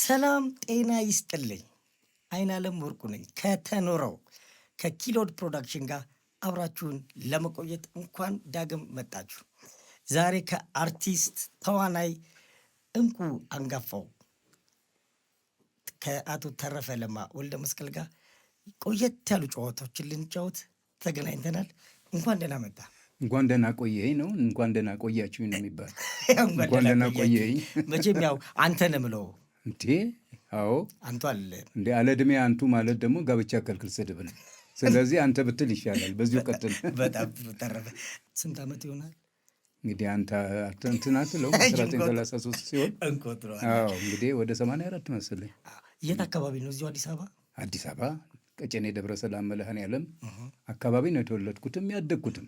ሰላም ጤና ይስጥልኝ። አይናለም ወርቁ ነኝ ከተኖረው ከኪሎድ ፕሮዳክሽን ጋር አብራችሁን ለመቆየት እንኳን ዳግም መጣችሁ። ዛሬ ከአርቲስት ተዋናይ እንቁ አንጋፋው ከአቶ ተረፈ ለማ ወልደ መስቀል ጋር ቆየት ያሉ ጨዋታዎችን ልንጫወት ተገናኝተናል። እንኳን ደህና መጣ። እንኳን ደህና ቆየኝ ነው። እንኳን ደህና ቆያችሁ ነው የሚባል። እንኳን ደህና ቆየኝ። መቼም ያው አንተ ነው የምለው እንዴ? አዎ አንቱ አለ እንዴ? አለ ዕድሜ አንቱ ማለት ደግሞ ጋብቻ ከልክል ስድብ ነው። ስለዚህ አንተ ብትል ይሻላል። በዚሁ ቀጥል። በጣም ተረፈ። ስንት ዓመት ይሆናል እንግዲህ? አንተ እንትን አትለው 1933 ሲሆን አዎ እንግዲህ ወደ 84 መሰለኝ። የት አካባቢ ነው? እዚሁ አዲስ አበባ። አዲስ አበባ ቀጨኔ ደብረ ሰላም መድኃኔዓለም አካባቢ ነው የተወለድኩትም ያደግኩትም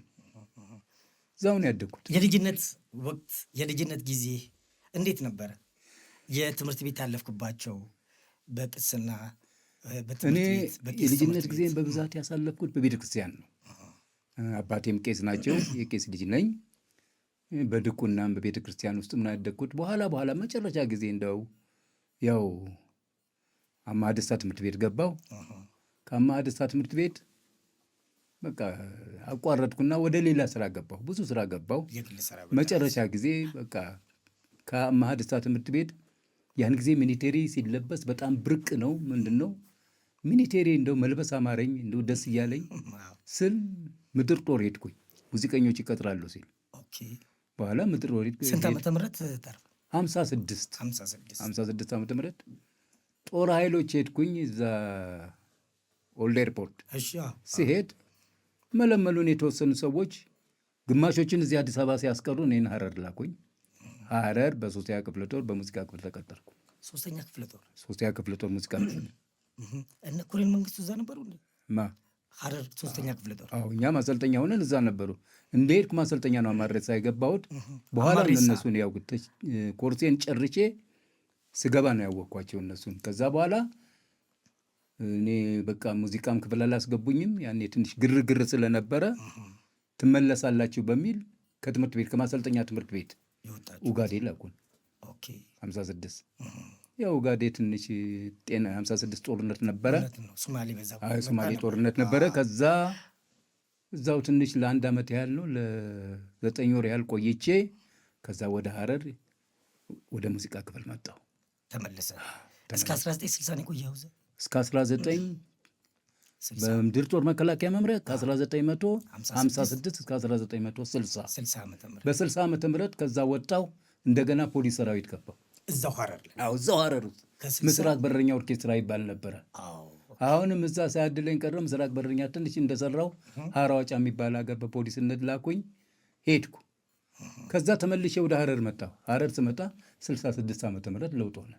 እዛው ነው ያደግኩት። የልጅነት ወቅት የልጅነት ጊዜ እንዴት ነበረ? የትምህርት ቤት ያለፍኩባቸው በቅስና እኔ የልጅነት ጊዜን በብዛት ያሳለፍኩት በቤተ ክርስቲያን ነው። አባቴም ቄስ ናቸው። የቄስ ልጅ ነኝ። በድቁናም በቤተ ክርስቲያን ውስጥ ምን ያደግኩት። በኋላ መጨረሻ ጊዜ እንደው ያው አምሃ ደስታ ትምህርት ቤት ገባው። ከአምሃ ደስታ ትምህርት ቤት በቃ አቋረጥኩና ወደ ሌላ ስራ ገባሁ። ብዙ ስራ ገባሁ። መጨረሻ ጊዜ በቃ ከአምሃ ደስታ ትምህርት ቤት ያን ጊዜ ሚኒቴሪ ሲለበስ በጣም ብርቅ ነው። ምንድን ነው ሚኒቴሪ እንደው መልበስ አማረኝ እንደው ደስ እያለኝ ስል ምድር ጦር ሄድኩኝ። ሙዚቀኞች ይቀጥራሉ ሲል በኋላ ምድር ጦር ሄድኩኝ። ስንት ዓመተ ምህረት ተርፍ? 56 ዓመተ ምህረት ጦር ኃይሎች ሄድኩኝ። እዛ ኦልድ ኤርፖርት ሲሄድ መለመሉን የተወሰኑ ሰዎች ግማሾችን እዚህ አዲስ አበባ ሲያስቀሩ እኔን ሀረር ላኩኝ። ሀረር በሶስተኛ ክፍለ ጦር በሙዚቃ ክፍል ተቀጠርኩ። ሶስተኛ ክፍለ ጦር ሙዚቃ ክፍል እነ ኮሎኔል መንግስቱ እዛ ነበሩ። ሀረር ሶስተኛ ክፍለ ጦር? አዎ እኛ ማሰልጠኛ ሆነን እዛ ነበሩ። እንደሄድኩ ማሰልጠኛ ነው አማሬሳ የገባሁት። በኋላ እነሱን ያው ኮርሴን ጨርሼ ስገባ ነው ያወቅኳቸው እነሱን። ከዛ በኋላ እኔ በቃ ሙዚቃም ክፍል አላስገቡኝም። ያኔ ትንሽ ግርግር ስለነበረ ትመለሳላችሁ በሚል ከትምህርት ቤት ከማሰልጠኛ ትምህርት ቤት ኡጋዴ ላኩን። 56 ያው ኡጋዴ ትንሽ 56 ጦርነት ነበረ። ሶማሌ ጦርነት ነበረ። ከዛ እዛው ትንሽ ለአንድ ዓመት ያህል ነው ለ9 ወር ያህል ቆይቼ ከዛ ወደ ሀረር ወደ ሙዚቃ ክፍል መጣሁ። ተመለሰ። እስከ 1960 ነው የቆየኸው? እስከ 19 በምድር ጦር መከላከያ መምሪያ ከ1956 እስከ 1960 በ60 ዓመተ ምህረት ከዛ ወጣው። እንደገና ፖሊስ ሰራዊት ገባው እዛው ሀረር። እዛው ሀረር ምስራቅ በረኛ ኦርኬስትራ ይባል ነበረ። አሁንም እዛ ሳያድለኝ ቀረ። ምስራቅ በረኛ ትንሽ እንደሰራው ሀራዋጫ የሚባል ሀገር በፖሊስነት ላኩኝ። ሄድኩ። ከዛ ተመልሼ ወደ ሀረር መጣሁ። ሀረር ስመጣ 66 ዓመተ ምህረት ለውጥ ሆነ።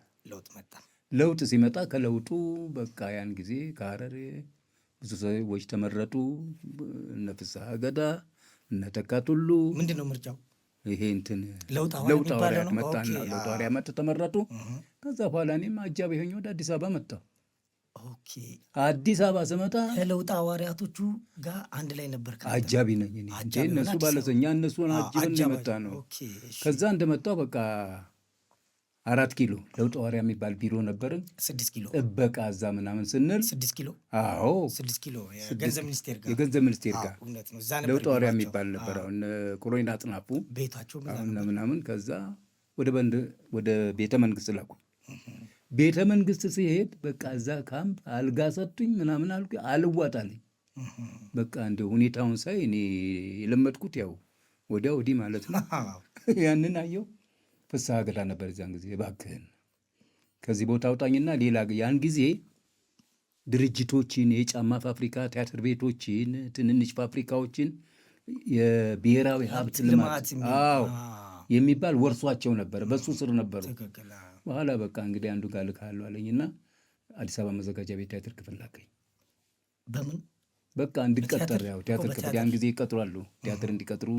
ለውጥ ሲመጣ ከለውጡ በቃ ያን ጊዜ ከሀረር ብዙ ሰዎች ተመረጡ። እነ ፍስሐ ገዳ እነ ተካ ቱሉ። ምንድን ነው ምርጫው? ይሄ እንትን ለውጥ ሐዋርያት መጣና ለውጥ ሐዋርያት መጡ ተመረጡ። ከዛ በኋላ እኔም አጃቢ ሆኜ ወደ አዲስ አበባ መጣሁ። አዲስ አበባ ስመጣ ከለውጥ ሐዋርያቶቹ ጋር አንድ ላይ ነበር። አጃቢ ነኝ እኔ። እነሱ ባለሰኛ እነሱን አጅበን የመጣ ነው። ከዛ እንደመጣሁ በቃ 4 ኪሎ ለውጥ ሐዋርያ የሚባል ቢሮ ነበርን። 6 ኪሎ ጥበቃ እዛ ምናምን ስንል 6 ኪሎ አዎ 6 ኪሎ የገንዘብ ሚኒስቴር ጋር ለውጥ ሐዋርያ የሚባል ነበር። አሁን ኮሎኔል አጥናፉ ቤታቸው ምናምን። ከዛ ወደ ቤተ መንግስት ላኩ። ቤተ መንግስት ሲሄድ በቃ እዛ ካምፕ አልጋ ሰጡኝ ምናምን አልኩ። አልዋጣልኝ በቃ እንደ ሁኔታውን ሳይ እኔ የለመድኩት ያው ወዲያ ወዲህ ማለት ነው። ያንን አየው። ፍስሐ ገዳ ነበር እዚያን ጊዜ። እባክህን ከዚህ ቦታ አውጣኝና ሌላ ያን ጊዜ ድርጅቶችን፣ የጫማ ፋብሪካ፣ ቲያትር ቤቶችን፣ ትንንሽ ፋብሪካዎችን የብሔራዊ ሀብት ልማት የሚባል ወርሷቸው ነበር። በሱ ስር ነበሩ። በኋላ በቃ እንግዲህ አንዱ ጋር ልካለሁ አለኝና አዲስ አበባ መዘጋጃ ቤት ቲያትር ክፍል ላከኝ። በምን በቃ እንዲቀጠር ያው ቲያትር ክፍል ያን ጊዜ ይቀጥራሉ። ቲያትር እንዲቀጥሩ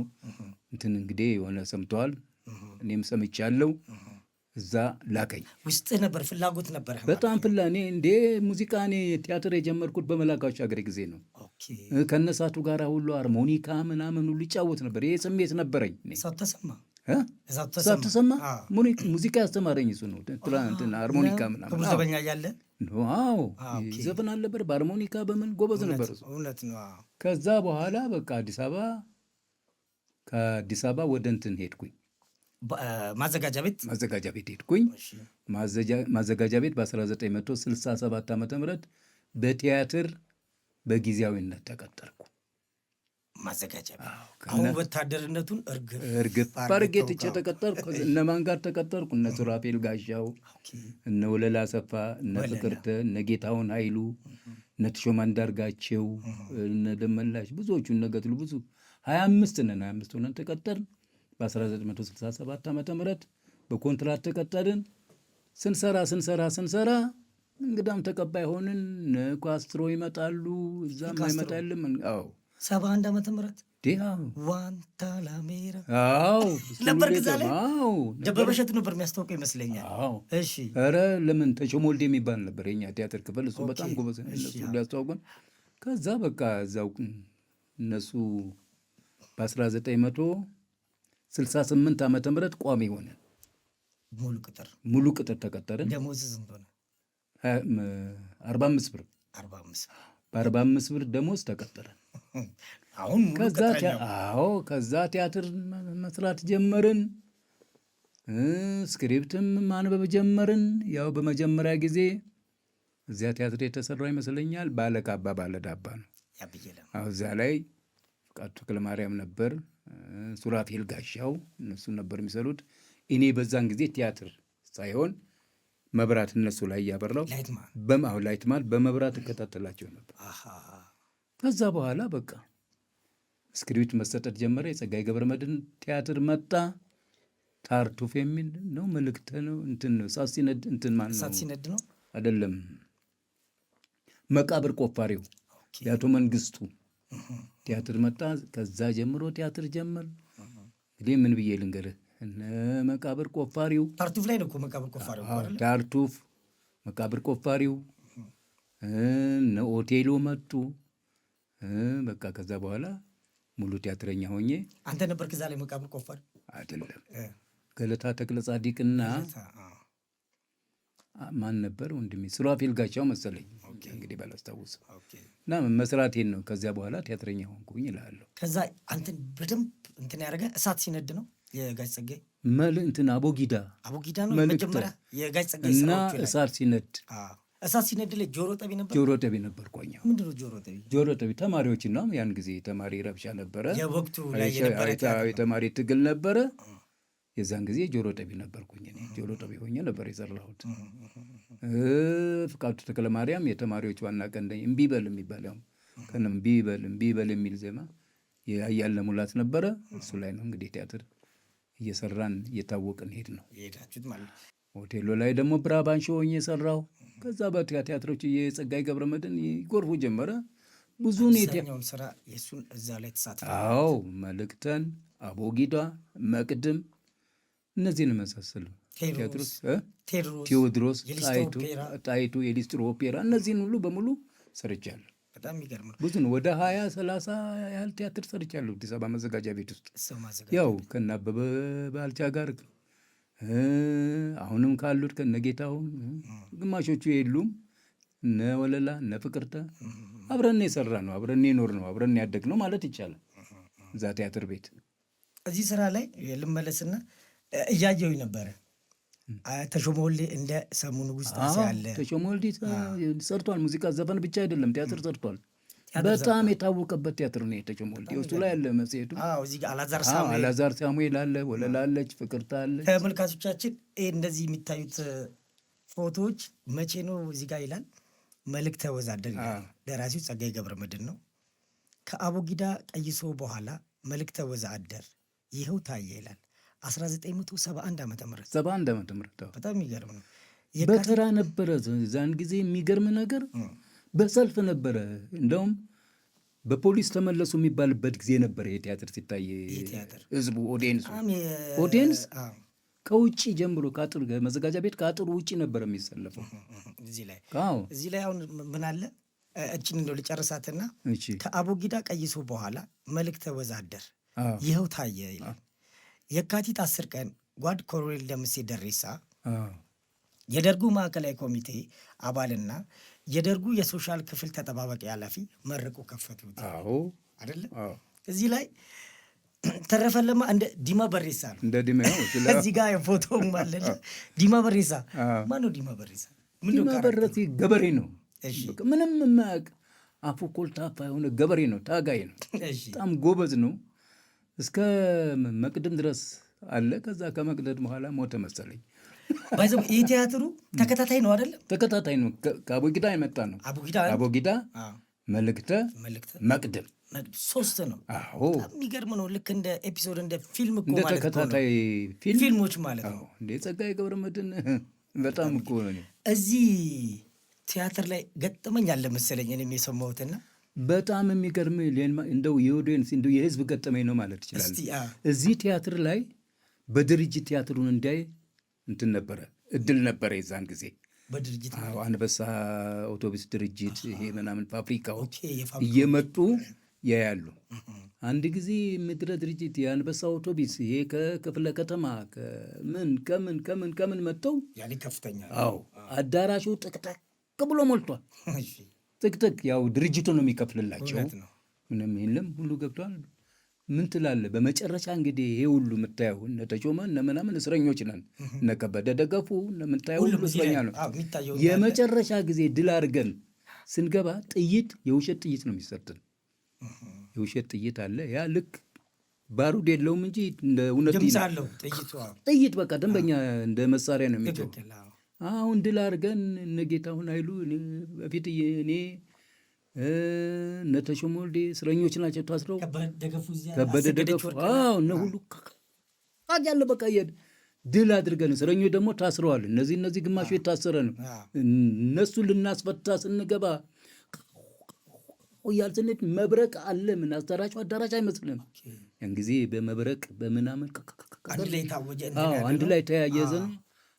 እንትን እንግዲህ የሆነ ሰምተዋል። እኔም ሰምቻለሁ። እዛ ላከኝ። ውስጥ ነበር ፍላጎት ነበር በጣም እኔ እንዴ ሙዚቃ እኔ ቲያትር የጀመርኩት በመላካዎች ሀገር ጊዜ ነው። ከነሳቱ ጋር ሁሉ ሃርሞኒካ ምናምን ሁሉ ይጫወት ነበር። ይሄ ስሜት ነበረኝ። እዛው ተሰማ ሙዚቃ ያስተማረኝ እሱ ነው። ሃርሞኒካ ምናምን ክቡር ዘበኛ እያለ ዘፈን አልነበር በሃርሞኒካ በምን ጎበዝ ነበር እሱ። ከዛ በኋላ በቃ ከአዲስ አበባ ወደ እንትን ሄድኩኝ ማዘጋጃ ቤት ሄድኩኝ። ማዘጋጃ ቤት በ1967 ዓ.ም በቲያትር በጊዜያዊነት ተቀጠርኩ። ማዘጋጃ ቤት አሁን ወታደርነቱን እርግፍ አድርጌ ትቼ ተቀጠርኩ። እነማን ጋር ተቀጠርኩ? እነ ሱራፌል ጋሻው፣ እነ ወለላ አሰፋ፣ እነ ፍቅርተ፣ እነ ጌታሁን ኃይሉ፣ እነ ተሾመ አንዳርጋቸው፣ እነ ደመላሽ ብዙዎቹ እነ ገድሉ ብዙ 25 ሆነን ተቀጠርን። በ1967 ዓ.ም በኮንትራት ተቀጠርን። ስንሰራ እንግዳም ተቀባይ ሆንን። ኳስትሮ ይመጣሉ፣ እዛም አይመጣልም። 71 ዓመተ ምህረት ዋንታላሜራ ነበር ግዛ ላይ ደበበ እሸቱ ነበር የሚያስታውቀው ይመስለኛል። እሺ ኧረ ለምን ተሾመ ወልዴ የሚባል ነበር የኛ ቲያትር ክፍል፣ እሱ በጣም ጎበዝ ነው። እነሱ ሊያስተዋውቁን ከዛ በቃ እዛው እነሱ በ1968 ዓመተ ምህረት ቋሚ ሆነ። ሙሉ ቅጥር ተቀጠርን። ደሞዝ ስንት ሆነ? 45 ብር። በ45 ብር ደሞዝ ተቀጠረን። ከዛ ቲያትር መስራት ጀመርን። ስክሪፕትም ማንበብ ጀመርን። ያው በመጀመሪያ ጊዜ እዚያ ቲያትር የተሰራው ይመስለኛል ባለካባ ባለዳባ ነው። እዚያ ላይ ፍቃዱ ተክለማርያም ነበር፣ ሱራፌል ጋሻው እነሱ ነበር የሚሰሩት። እኔ በዛን ጊዜ ቲያትር ሳይሆን መብራት እነሱ ላይ እያበራው ላይትማን በመብራት እከታተላቸው ነበር። ከዛ በኋላ በቃ ስክሪፕት መሰጠት ጀመረ። የጸጋዬ ገብረመድህን ቲያትር መጣ። ታርቱፍ የሚል ነው መልእክት ነው እሳት ሲነድ ነው አይደለም፣ መቃብር ቆፋሪው የአቶ መንግስቱ ቲያትር መጣ። ከዛ ጀምሮ ቲያትር ጀመር። እንግዲህ ምን ብዬ ልንገርህ፣ እነ መቃብር ቆፋሪው ታርቱፍ ላይ ነው እኮ መቃብር ቆፋሪው ታርቱፍ መቃብር ቆፋሪው እነ ኦቴሎ መጡ። በቃ ከዛ በኋላ ሙሉ ቲያትረኛ ሆኜ። አንተ ነበር ከዛ ላይ መቃብር ቆፋሪ? አይደለም፣ ገለታ ተክለ ጻዲቅና ማን ነበር ወንድሜ? ሱራፌል ጋሻው መሰለኝ እንግዲህ ባላስታውስ እና መስራቴን ነው። ከዚያ በኋላ ቲያትረኛ ሆንኩኝ እላለሁ። ከዛ አንተን በደንብ ያደረገ እሳት ሲነድ ነው የጋሽ ጸጋዬ አቦጊዳ ነው መጀመሪያ የጋሽ ጸጋዬ እና እሳት ሲነድ ላይ ጆሮ ጠቢ ነበር። ጆሮ ጠቢ ነበር። ምንድን ነው ጆሮ ጠቢ? ተማሪዎች ነው ያን ጊዜ ተማሪ ረብሻ ነበረ፣ የወቅቱ ላይ የነበረ የተማሪ ትግል ነበረ። የዛን ጊዜ ጆሮ ጠቢ ነበርኩኝ እኔ። ጆሮ ጠቢ ሆኜ ነበር የሰራሁት። ፍቃዱ ተክለማርያም የተማሪዎች ዋና ቀንደኝ እምቢበል የሚባለው እምቢበል የሚል ዜማ የአያልነ ሙላት ነበረ። እሱ ላይ ነው እንግዲህ ቲያትር እየሰራን እየታወቅን ሄድ ነው የሄዳችሁት ማለት ነው። ሆቴሎ ላይ ደግሞ ብራባንሾ ሆኜ የሰራው። ከዛ በቲያትሮች የጸጋዬ ገብረመድህን ይጎርፉ ጀመረ። ብዙን ስራ የሱን እዛ ላይ ተሳትፈ? መልእክተን፣ አቦጊዳ፣ መቅድም እነዚህን መሳሰሉ ቴዎድሮስ፣ ጣይቱ፣ የሊስትሮ ኦፔራ እነዚህን ሁሉ በሙሉ ሰርቻለሁ። በጣም የሚገርም ነው። ብዙ ነው። ወደ 20-30 ያህል ቲያትር ሰርቻለሁ አዲስ አበባ መዘጋጃ ቤት ውስጥ። ያው ከነ አበበ ባልቻ ጋር አሁንም ካሉት ከነ ጌታሁን ግማሾቹ የሉም፣ እነ ወለላ እነ ፍቅርተ አብረን የሰራ ነው፣ አብረን የኖር ነው፣ አብረን ያደግ ነው ማለት ይቻላል እዛ ቲያትር ቤት። እዚህ ስራ ላይ ልመለስና እያየሁኝ ነበረ። ተሾመ ወልዴ እንደ ሰሙ ንጉሥ ታስያለ። ተሾመ ወልዴ ሰርቷል። ሙዚቃ ዘፈን ብቻ አይደለም ቲያትር ሰርቷል። በጣም የታወቀበት ቲያትር ነው ተሾመ ወልዴ። ውስጡ ላይ ያለ መጽሔቱ እዚህ ጋር አላዛር ሳሙኤል አለ፣ ወለላ አለች፣ ፍቅርታ አለች። ተመልካቾቻችን እንደዚህ የሚታዩት ፎቶዎች መቼ ነው? እዚህ ጋር ይላል መልእክተ ወዛደር ይላል። ደራሲው ጸጋዬ ገብረመድህን ነው። ከአቦጊዳ ቀይሶ በኋላ መልእክተ ወዛደር ይኸው ታየ ይላል። 1971 ዓመተ ምህረት 71 ዓመተ ምህረት በጣም የሚገርም ነው። በተራ ነበረ ዛን ጊዜ። የሚገርም ነገር በሰልፍ ነበረ። እንደውም በፖሊስ ተመለሱ የሚባልበት ጊዜ ነበረ። የቲያትር ሲታይ ህዝቡ ኦዲየንስ ከውጭ ጀምሮ ከአጥር መዘጋጃ ቤት ከአጥሩ ውጭ ነበር የሚሰለፈው። እዚህ ላይ አሁን ምን አለ እችን እንደው ልጨርሳትና ከአቦጊዳ ቀይሶ በኋላ መልእክተ ወዛደር ይኸው ታየ ይላል። የካቲት 10 ቀን ጓድ ኮሎኔል ደምሴ ደሬሳ የደርጉ ማዕከላዊ ኮሚቴ አባልና የደርጉ የሶሻል ክፍል ተጠባባቂ ኃላፊ መርቆ ከፈቱት አይደለ? እዚህ ላይ ተረፈ ለማ እንደ ዲማ በሬሳ ነው። እንደ ዲማ እዚህ ጋር ፎቶውም አለ። ዲማ በሬሳ ማነው? ዲማ በሬሳ ዲማ በሬሳ ገበሬ ነው። ምንም የማያውቅ አፉ ኮልታፋ የሆነ ገበሬ ነው። ታጋይ ነው። በጣም ጎበዝ ነው። እስከ መቅደም ድረስ አለ። ከዛ ከመቅደድ በኋላ ሞተ መሰለኝ። ባይዘው የቲያትሩ ተከታታይ ነው አይደለም? ተከታታይ ነው። ከአቦጊዳ የመጣ ነው። አቦጊዳ፣ መልእክተ፣ መቅደም 3 ነው። የሚገርም ነው። ልክ እንደ ኤፒሶድ እንደ ፊልም እኮ ማለት ነው። እንደ ተከታታይ ፊልሞች ማለት ነው። እንደ ጸጋዬ ገብረመድህን በጣም እኮ ነው። እዚህ ቲያትር ላይ ገጠመኝ አለ መሰለኝ እኔም የሰማሁትና በጣም የሚገርም እንደው የኦዲየንስ እንደው የህዝብ ገጠመኝ ነው ማለት ይችላል። እዚህ ቲያትር ላይ በድርጅት ቲያትሩን እንዳይ እንትን ነበረ እድል ነበረ የዛን ጊዜ በድርጅት አንበሳ አውቶቡስ ድርጅት ይሄ ምናምን ፋብሪካዎች እየመጡ ያያሉ። አንድ ጊዜ ምድረ ድርጅት የአንበሳ አውቶቡስ ይሄ ከክፍለ ከተማ ከምን መጥተው ያኔ ከፍተኛ አዳራሹ ጥቅጥቅ ብሎ ሞልቷል። ጥቅጥቅ ያው ድርጅቱ ነው የሚከፍልላቸው። ምንም የለም ሁሉ ገብቷል። ምን ትላለህ? በመጨረሻ እንግዲህ ይሄ ሁሉ የምታየው እነ ተሾመ እነ ምናምን እስረኞች ነን፣ እነ ከበደ ደገፉ የምታየው ሁሉ እስረኛ ነው። የመጨረሻ ጊዜ ድል አድርገን ስንገባ ጥይት የውሸት ጥይት ነው የሚሰጥን። የውሸት ጥይት አለ። ያ ልክ ባሩድ የለውም እንጂ እንደ እውነት ጥይት በቃ ደንበኛ እንደ መሳሪያ ነው የሚጮህ። አሁን ድል አድርገን እነ ጌታሁን ኃይሉ በፊት እኔ እነ ተሾመ ወልዴ እስረኞች ናቸው ታስረው፣ ከበደ ደገፉ እነ ሁሉ ያለ በቃ ድል አድርገን እስረኞች ደግሞ ታስረዋል። እነዚህ ግማሹ የታሰረ ነው። እነሱ ልናስፈታ ስንገባ እያል ስንሄድ መብረቅ አለ። ምን አዳራሽ አይመስልም። ያን ጊዜ በመብረቅ በምናምን አንድ ላይ ተያየዘ ነው።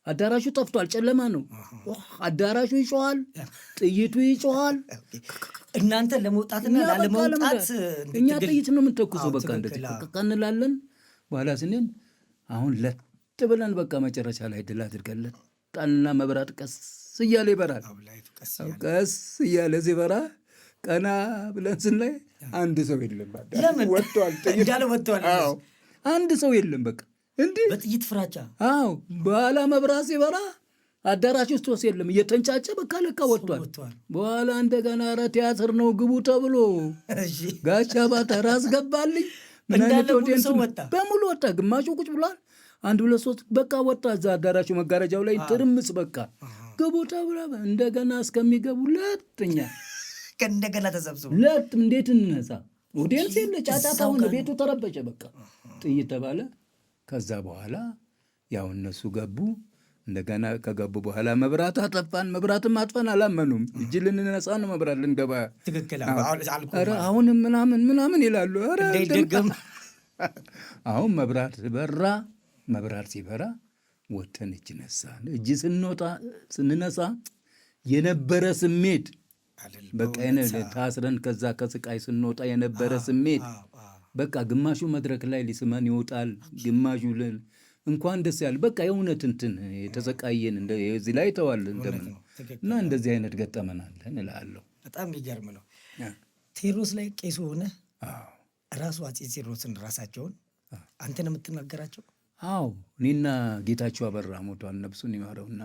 አዳራሹ ጠፍቷል። ጨለማ ነው። አዳራሹ ይጮሃል፣ ጥይቱ ይጮሃል። እናንተ ለመውጣትና ላለመውጣት እኛ ጥይት ነው የምንተኩሰው። በቃ እንደዚህ እንላለን። በኋላ ስንል አሁን ለጥ ብለን በቃ መጨረሻ ላይ ድል አድርገን ለጣልና መብራት ቀስ እያለ ይበራል። ቀስ እያለ ሲበራ ቀና ብለን ስናይ አንድ ሰው የለም። ወጥቷል፣ ወጥቷል። አንድ ሰው የለም። በቃ እንዲህ በጥይት ፍራቻ። በኋላ መብራት ሲበራ አዳራሽ ውስጥ ወስ የለም፣ እየተንጫጨ በቃ ለካ ወጥቷል። በኋላ እንደገና ኧረ ቲያትር ነው ግቡ ተብሎ ጋሻ ባታ ራስ ገባልኝ በሙሉ ወጣ። ግማሹ ቁጭ ብሏል። 1 2 3 በቃ ወጣ። እዛ አዳራሹ መጋረጃው ላይ ትርምስ በቃ ግቡ ተብሎ እንደገና እስከሚገቡ ለጥኛ ከእንደገና ተሰብስቡ እንዴት እንነሳ? ኦዲየንስ የለ፣ ጫጫታ ሆነ፣ ቤቱ ተረበጨ። በቃ ጥይት ተባለ። ከዛ በኋላ ያው እነሱ ገቡ። እንደገና ከገቡ በኋላ መብራት አጠፋን። መብራትም አጥፈን አላመኑም። እጅ ልንነሳ ነው መብራት ልንገባ። አሁንም ምናምን ይላሉ። አሁን መብራት በራ። መብራት ሲበራ ወተን እጅ ነሳን። እጅ ስንነሳ የነበረ ስሜት በቃ ታስረን ከዛ ከስቃይ ስንወጣ የነበረ ስሜት በቃ ግማሹ መድረክ ላይ ሊስመን ይወጣል፣ ግማሹ እንኳን ደስ ያለ በቃ የእውነት እንትን የተሰቃየን እዚህ ላይ ተዋል እንደምን እና እንደዚህ አይነት ገጠመናለን እላለሁ። በጣም የሚገርም ነው። ቴዎድሮስ ላይ ቄሱ ሆነ ራሱ አፄ ቴዎድሮስን ራሳቸውን አንተን የምትናገራቸው? አዎ እኔና ጌታቸው አበራ ሞቷል፣ ነፍሱን ይማረውና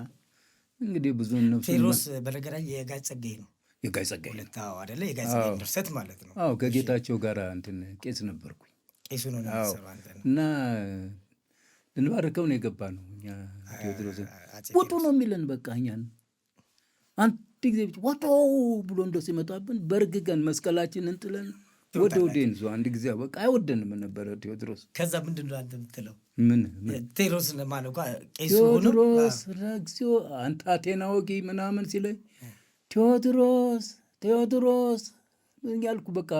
እንግዲህ ብዙ ነፍሱ ቴዎድሮስ በነገራችን የጋሽ ጸጋዬ ነው። የጋሽ ጸጋዬ ለታው አይደለ? የጋሽ ጸጋዬ ድርሰት ማለት ነው። አዎ ከጌታቸው ጋር እንትን ቄስ ነበርኩኝ። ቄሱ ነው እና ልንባርከው ነው የገባ ነው። እኛ ቴዎድሮስ ወጡ ነው የሚለን በቃ እኛን አንድ ጊዜ ወጡ ብሎ እንደው ሲመጣብን በርግገን መስቀላችንን ጥለን ወደ ኦዲየንሱ አንድ ጊዜ በቃ አይወደንም ነበረ ቴዎድሮስ። ከዛ ምንድን ነው አንተ የምትለው? ምን ቴዎድሮስ ማለት ቄሱ ሆኖ ቴዎድሮስ ረግዚኦ አንተ አቴና ወጊ ምናምን ሲለኝ ቴዎድሮስ ያልኩ በቃ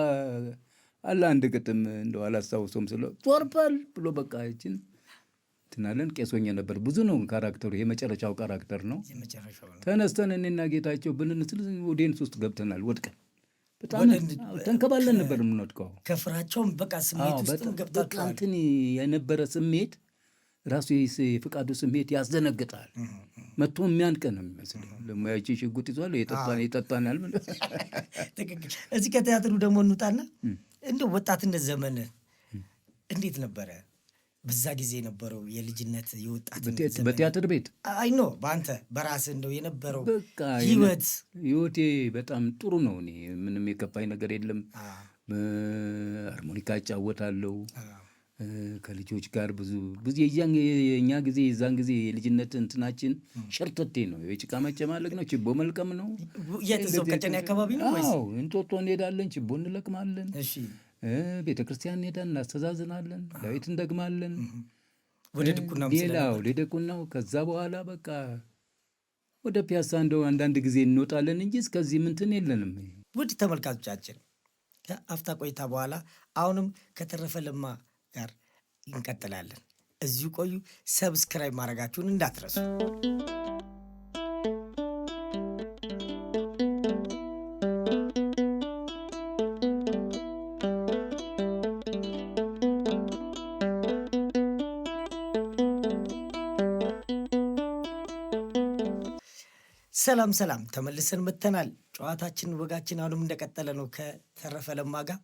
አለ አንድ ግጥም እንደው አላስታውሰውም ስለው ዞርበል ብሎ በቃ ይችን ትናለን። ቄሶኛ ነበር። ብዙ ነው ካራክተሩ፣ የመጨረሻው ካራክተር ነው። ተነስተን እኔና ጌታቸው ብንንስል ኦዲየንስ ውስጥ ገብተናል ወድቀን በጣም ተንከባለን ነበር የምንወድቀው። ከፍራቸውም በቃ ስሜት ውስጥም ገብታችኋል። እንትን የነበረ ስሜት ራሱ የፍቃዱ ስሜት ያስደነግጣል። መጥቶ የሚያንቀን ነው የሚመስል። ደግሞ ያቺ ሽጉጥ ይዟል የጠጣናል። ትክክል። እዚህ ከቲያትሩ ደግሞ እንውጣና እንደ ወጣትነት ዘመን እንዴት ነበረ? በዛ ጊዜ የነበረው የልጅነት የወጣትነት ዘመን በቲያትር ቤት አይ ኖ በአንተ በራስህ እንደው የነበረው ህይወቴ በጣም ጥሩ ነው። እኔ ምንም የከፋኝ ነገር የለም። ሃርሞኒካ እጫወታለሁ ከልጆች ጋር ብዙ የእኛ ጊዜ የዛን ጊዜ የልጅነት እንትናችን ሸርተቴ ነው። የጭቃ መጨማለቅ ነው። ችቦ መልቀም ነው። የትሰው ቀጨኔ አካባቢ ነው ወይስ? እንጦጦ እንሄዳለን፣ ችቦ እንለቅማለን። ቤተ ክርስቲያን እንሄዳለን፣ እናስተዛዝናለን፣ ዳዊት እንደግማለን። ወደ ድቁናው ከዛ በኋላ በቃ ወደ ፒያሳ እንደው አንዳንድ ጊዜ እንወጣለን እንጂ እስከዚህ ምንትን የለንም። ውድ ተመልካቾቻችን ከአፍታ ቆይታ በኋላ አሁንም ከተረፈ ለማ ጋር እንቀጥላለን። እዚሁ ቆዩ። ሰብስክራይብ ማድረጋችሁን እንዳትረሱ። ሰላም ሰላም፣ ተመልሰን መጥተናል። ጨዋታችን ወጋችን አሁንም እንደቀጠለ ነው። ከተረፈ ለማ ጋር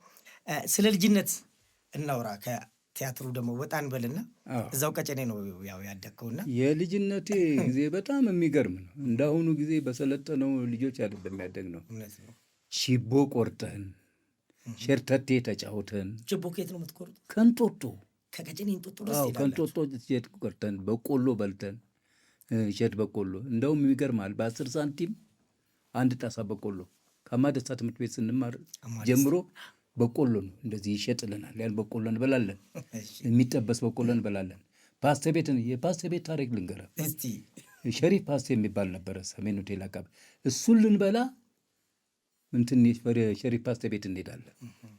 ስለ ልጅነት እናውራ። ከቲያትሩ ደግሞ ወጣ እንበልና እዛው ቀጨኔ ነው ያው ያደግከውና የልጅነቴ ጊዜ በጣም የሚገርም ነው። እንዳሁኑ ጊዜ በሰለጠነው ልጆች አይደለም ያደግነው። ችቦ ቆርጠን ሸርተቴ ተጫውተን። ችቦ ከየት ነው የምትቆርጡት? ከእንጦጦ ከቀጨኔ እንጦጦ ድረስ ይላል። ከእንጦጦ ቆርጠን በቆሎ በልተን እሸት በቆሎ እንደውም ይገርማል። በ10 ሳንቲም አንድ ጣሳ በቆሎ ከማደሳ ትምህርት ቤት ስንማር ጀምሮ በቆሎ ነው እንደዚህ ይሸጥልናል። ያን በቆሎ እንበላለን። የሚጠበስ በቆሎ እንበላለን። ፓስቴ ቤት የፓስቴ ቤት ታሪክ ልንገርህ እስቲ። ሸሪፍ ፓስቴ የሚባል ነበረ ሰሜን ሆቴል አካባቢ። እሱን ልንበላ እንትን ሸሪፍ ፓስቴ ቤት እንሄዳለን።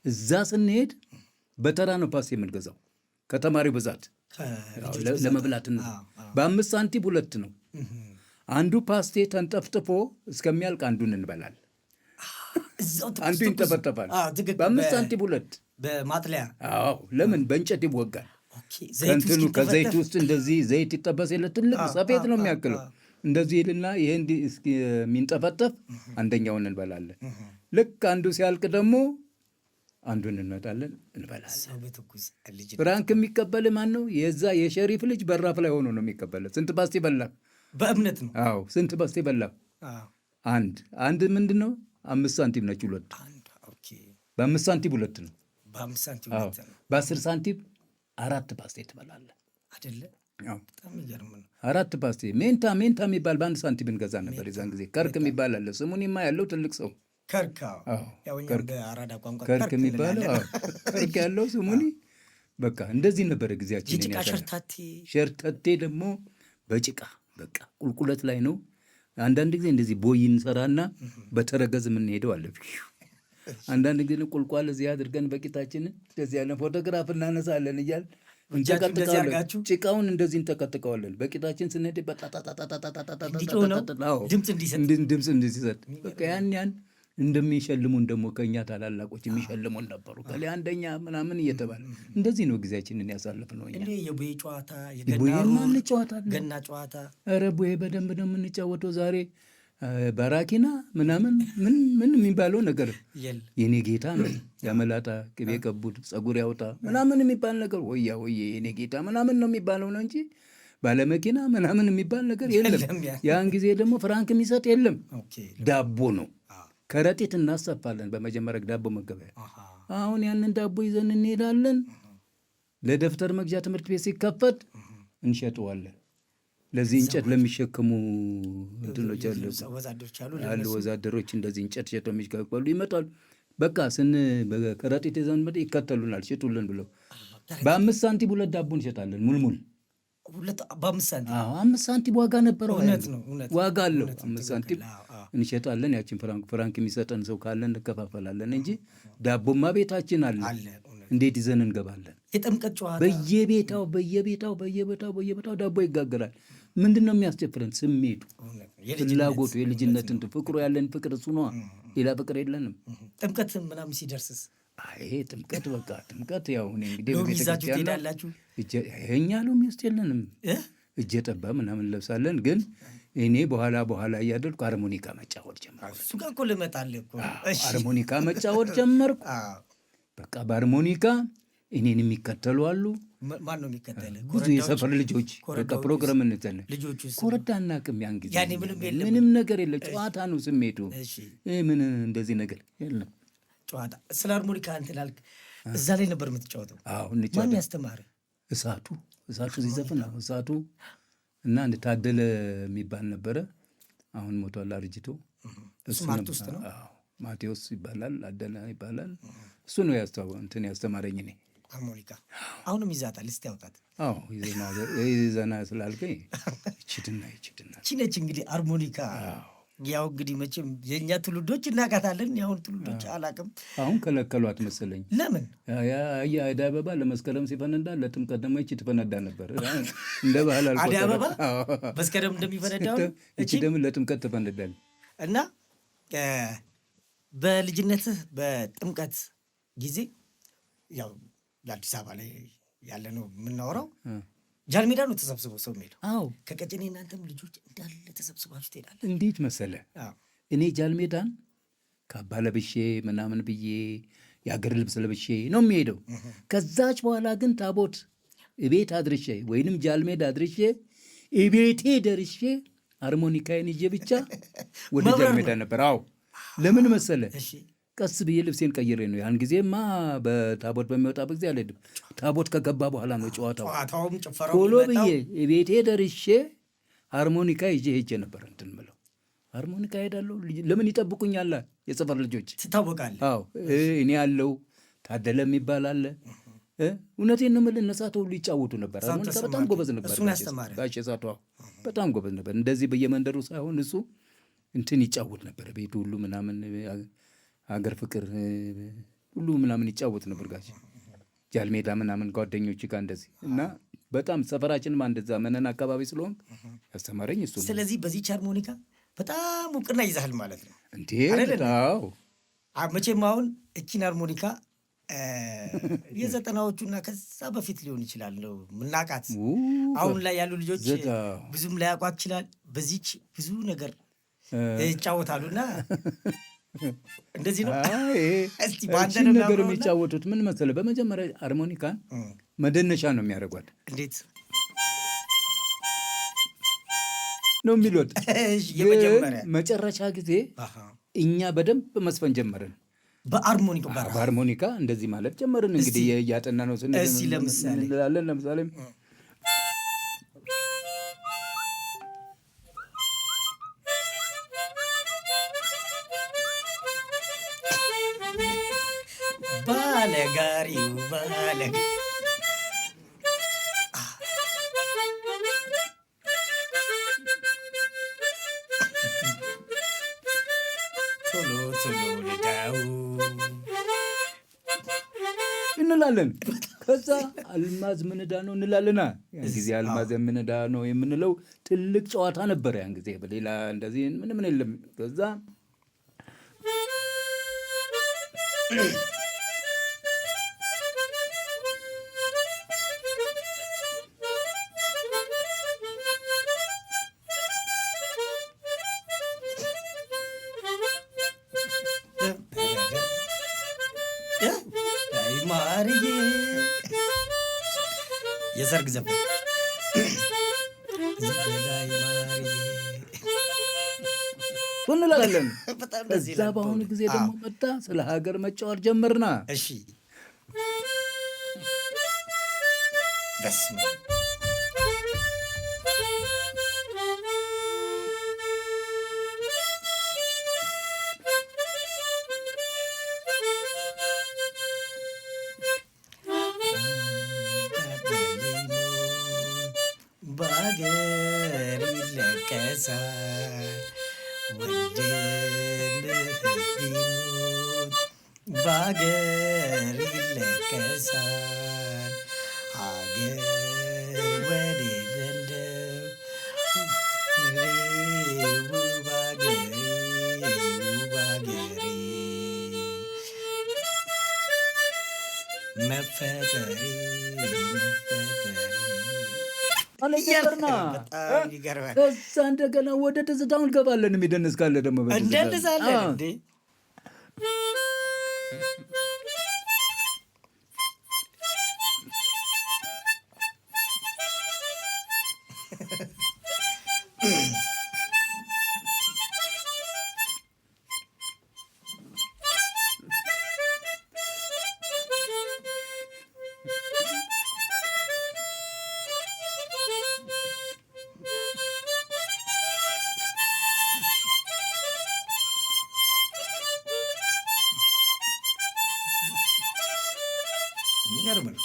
እዛ ስንሄድ በተራ ነው ፓስቴ የምንገዛው ከተማሪው ብዛት ለመብላት። በ5 ሳንቲም 2 ነው። አንዱ ፓስቴ ተንጠፍጥፎ እስከሚያልቅ አንዱን እንበላል። አንዱ ይንጠፈጠፋል። በ5 ሳንቲም 2 በማጥለያ። ለምን በእንጨት ይወጋል። ከእንትኑ ከዘይት ውስጥ እንደዚህ ዘይት ይጠበስ የለ ትልቅ ሰፌት ነው የሚያክለው። እንደዚህ ይልና ይሄ የሚንጠፈጠፍ አንደኛውን እንበላለን። ልክ አንዱ ሲያልቅ ደግሞ አንዱን እንመጣለን እንበላለን። ፍራንክ የሚቀበል ማን ነው? የዛ የሸሪፍ ልጅ በራፍ ላይ ሆኖ ነው የሚቀበለ። ስንት ፓስቴ በላ? በእምነት ነው። አዎ ስንት ፓስቴ በላ? አንድ ምንድን ነው 5 ሳንቲም ነች። 2 በ5 ሳንቲም 2 ነው። በ10 ሳንቲም 4 ፓስቴ ትበላለ አይደለ? በጣም ይገርም ነው። 4 ፓስቴ ሜንታ የሚባል በ1 ሳንቲም እንገዛ ነበር የዛን ጊዜ። ከርክ የሚባል አለ ስሙኒማ ያለው ትልቅ ሰው ከርክ የሚባለው ከርክ ያለው ስሙኒ። በቃ እንደዚህ ነበረ ጊዜያችን። ሸርተቴ ደግሞ በጭቃ በቃ ቁልቁለት ላይ ነው። አንዳንድ ጊዜ እንደዚህ ቦይ እንሰራና በተረገዝ የምንሄደው አለ። አንዳንድ ጊዜ ቁልቋል እዚህ አድርገን በቂታችን እንደዚህ ያለ ፎቶግራፍ እናነሳለን እያል እንጠቀጥቀዋለን። ጭቃውን እንደዚህ እንጠቀጥቀዋለን በቂታችን ስንሄድ ድምፅ እንዲሰጥ በቃ ያን እንደሚሸልሙን ደግሞ ከእኛ ታላላቆች የሚሸልሙን ነበሩ። ከሌ አንደኛ ምናምን እየተባለ እንደዚህ ነው ጊዜያችንን ያሳለፍነው። የቡሄ ጨዋታ፣ ገና ጨዋታ። ኧረ ቡሄ በደንብ ነው የምንጫወተው። ዛሬ ባራኪና ምናምን ምን የሚባለው ነገር የኔ ጌታ ነው ያመላጣ ቅቤ ቀቡት ጸጉር ያውጣ ምናምን የሚባል ነገር ወያ የኔ ጌታ ምናምን ነው የሚባለው ነው እንጂ ባለመኪና ምናምን የሚባል ነገር የለም። ያን ጊዜ ደግሞ ፍራንክ የሚሰጥ የለም። ዳቦ ነው ከረጢት እናሰፋለን። በመጀመሪያ ዳቦ መገበያ። አሁን ያንን ዳቦ ይዘን እንሄዳለን። ለደብተር መግዣ ትምህርት ቤት ሲከፈት እንሸጠዋለን። ለዚህ እንጨት ለሚሸከሙ እንትኖች አሉ ወዛደሮች እንደዚህ እንጨት ሸጠው የሚከፈሉ ይመጣሉ። በቃ ከረጢት ይዘን ይከተሉናል። ሽጡልን ብለው በ5 ሳንቲም 2 ዳቦ እንሸጣለን። ሙልሙል በ5 ሳንቲም ዋጋ ነበረው። ዋጋ አለው። 5 ሳንቲም እንሸጣለን። ያችን ፍራንክ የሚሰጠን ሰው ካለን እንከፋፈላለን እንጂ ዳቦማ ቤታችን አለ። እንዴት ይዘን እንገባለን? የጥምቀት ጨዋታ በየቤታው ዳቦ ይጋገራል። ምንድን ነው የሚያስጨፍረን? ስሜቱ፣ ፍላጎቱ፣ የልጅነትን ፍቅሩ፣ ያለን ፍቅር እሱ ነዋ። ሌላ ፍቅር የለንም። ጥምቀት ምናምን ሲደርስስ? አይ ጥምቀት በቃ ጥምቀት ያው እንግዲህ ሎሚ ይዛችሁ ትሄዳላችሁ? እኛ ሎሚ ውስጥ የለንም። እጀ ጠባ ምናምን እንለብሳለን። ግን እኔ በኋላ እያደርኩ ሃርሞኒካ መጫወት ጀመርኩ። እሱ ጋር እኮ ልመጣልህ እኮ። ሃርሞኒካ መጫወት ጀመርኩ። በቃ በሃርሞኒካ እኔን የሚከተሉ አሉ። ማን ነው የሚከተልህ? ብዙ የሰፈር ልጆች በቃ ፕሮግራም እንዘለ ኮረዳ አናውቅም። ያን ጊዜ ምንም ነገር የለ፣ ጨዋታ ነው ስሜቱ። ምን እንደዚህ ነገር የለም። ጨዋታ። ስለ ሃርሞኒካ እንትን አልክ፣ እዛ ላይ ነበር የምትጫወተው? ማን ያስተማረ? እሳቱ ሲዘፍን ነው እሳቱ። እና አንድ ታደለ የሚባል ነበረ፣ አሁን ሞቷል አርጅቶ። እሱ ማርት ውስጥ ነው። ማቴዎስ ይባላል፣ አደለ ይባላል። እሱ ነው ያስተማረኝ እኔ ሃርሞኒካ። አሁንም ይዛታል? እስቲ ያውጣት። ይዘና ስላልከኝ ይችድና ቺነች እንግዲህ ሃርሞኒካ። ያው እንግዲህ መቼም የእኛ ትውልዶች እናቃታለን፣ ያሁን ትውልዶች አላቅም። አሁን ከለከሏት መሰለኝ። ለምን? አደይ አበባ ለመስከረም ሲፈነዳ ለጥምቀት ደግሞ ይቺ ትፈነዳ ነበር። እንደ ባህል አልቆጠረም። አደይ አበባ መስከረም እንደሚፈነዳው ይቺ ደግሞ ለጥምቀት ትፈነዳል። እና በልጅነትህ በጥምቀት ጊዜ ያው የአዲስ አበባ ላይ ያለ ነው የምናወራው፣ ጃልሜዳ ነው ተሰብስበው ሰው የሚሄደው። አዎ ከቀጨኔ እናንተም ልጆች እንዳለ ተሰብስባችሁ ትሄዳለህ። እንዴት መሰለ፣ እኔ ጃልሜዳን ካባ ለብሼ ምናምን ብዬ የአገር ልብስ ለብሼ ነው የሚሄደው። ከዛች በኋላ ግን ታቦት እቤት አድርሼ ወይንም ጃልሜዳ አድርሼ እቤቴ ደርሼ ሃርሞኒካዬን ይዤ ብቻ ወደ ጃልሜዳ ነበር። አዎ ለምን መሰለ፣ ቀስ ብዬ ልብሴን ቀይሬ ነው። ያን ጊዜማ በታቦት በሚወጣበት ጊዜ አልሄድም። ታቦት ከገባ በኋላ ነው ጨዋታው። ቶሎ ብዬ ቤቴ ደርሼ ሃርሞኒካ ይዤ ሄጄ ነበር እንትን ምለው። ሃርሞኒካ ሄዳለሁ። ለምን ይጠብቁኛል የሰፈር ልጆች፣ ትታወቃለህ። አዎ እኔ ያለው ታደለ የሚባል አለ። እውነቴን ነው የምልህ፣ እነሳት ሁሉ ይጫወቱ ነበር። ሃርሞኒካ በጣም ጎበዝ ነበር። ጋሽ ሳቷ በጣም ጎበዝ ነበር። እንደዚህ በየመንደሩ ሳይሆን እሱ እንትን ይጫወት ነበር። ቤቱ ሁሉ ምናምን ሀገር ፍቅር ሁሉ ምናምን ይጫወት ነበር። ጋሽ ጃልሜዳ ምናምን ጓደኞች ጋር እንደዚህ እና በጣም ሰፈራችንም እንደዛ መነን አካባቢ ስለሆን ያስተማረኝ እሱ። ስለዚህ በዚህች ሃርሞኒካ በጣም እውቅና ይዛል ማለት ነው እንዴ? አዎ መቼም አሁን እቺን ሃርሞኒካ የዘጠናዎቹና ከዛ በፊት ሊሆን ይችላል ነው ምናቃት። አሁን ላይ ያሉ ልጆች ብዙም ላያውቋት ይችላል። በዚች ብዙ ነገር ይጫወታሉና እንደዚህ ነው። እስቲ ባንተን ነገር የሚጫወቱት ምን መሰለህ? በመጀመሪያ ሃርሞኒካን መደነሻ ነው የሚያደርጓት። እንዴት ነው የሚሉት? የመጀመሪያ መጨረሻ ጊዜ እኛ በደንብ መስፈን ጀመርን። በሃርሞኒካ እንደዚህ ማለት ጀመርን። እንግዲህ እያጠና ነው ለምሳሌ ባለጋሪው ቶሎ ልዳው እንላለን። ከዛ አልማዝ ምንዳ ነው እንላለና ያን ጊዜ አልማዝ ምንዳ ነው የምንለው ትልቅ ጨዋታ ነበረ ያን ጊዜ። በሌላ እንደዚህ ምንም የለም። ከዛ ማርዬ የሰርግ ዘፈን እንላለን። እዛ በአሁኑ ጊዜ ደግሞ መጣ ስለ ሀገር መጫወት ጀመርና እሺ በስመ በአገር ይለቀሳል ወንድምህ ቢሞት በአገር ይለቀሳል ሀገር ወዴት እንደው መፈጠሬ አለጀበርና በጣም ይገርማል። እዛ እንደገና ወደ ትዝታው እንገባለን። የሚደንስ ካለ ደግሞ እንደልሳለን እንዴ የሚገርም ነው።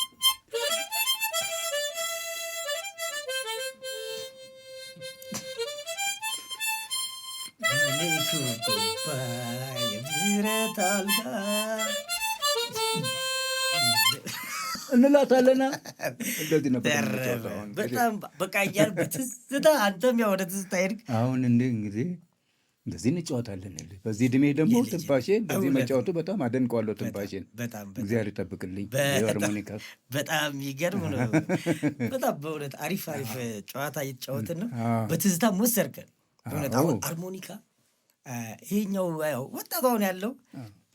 የምህረት አልጋ እንላታለና እንደዚህ ነበር። በጣም በቃ እያል በትዝታ አንተም ያው ወደ ትዝታ ሄድክ። አሁን እንግዲህ እንደዚህ እንጫወታለን። በዚህ እድሜ ደግሞ ትንፋሼን እንደዚህ መጫወቱ በጣም አደንቀዋለሁ። ትንፋሼን እግዚአብሔር ይጠብቅልኝ። ሃርሞኒካ በጣም የሚገርም ነው። በጣም በእውነት አሪፍ አሪፍ ጨዋታ እየተጫወትን ነው። በትዝታ ወሰድከን በእውነት። አሁን ሃርሞኒካ ይሄኛው ወጣቱ አሁን ያለው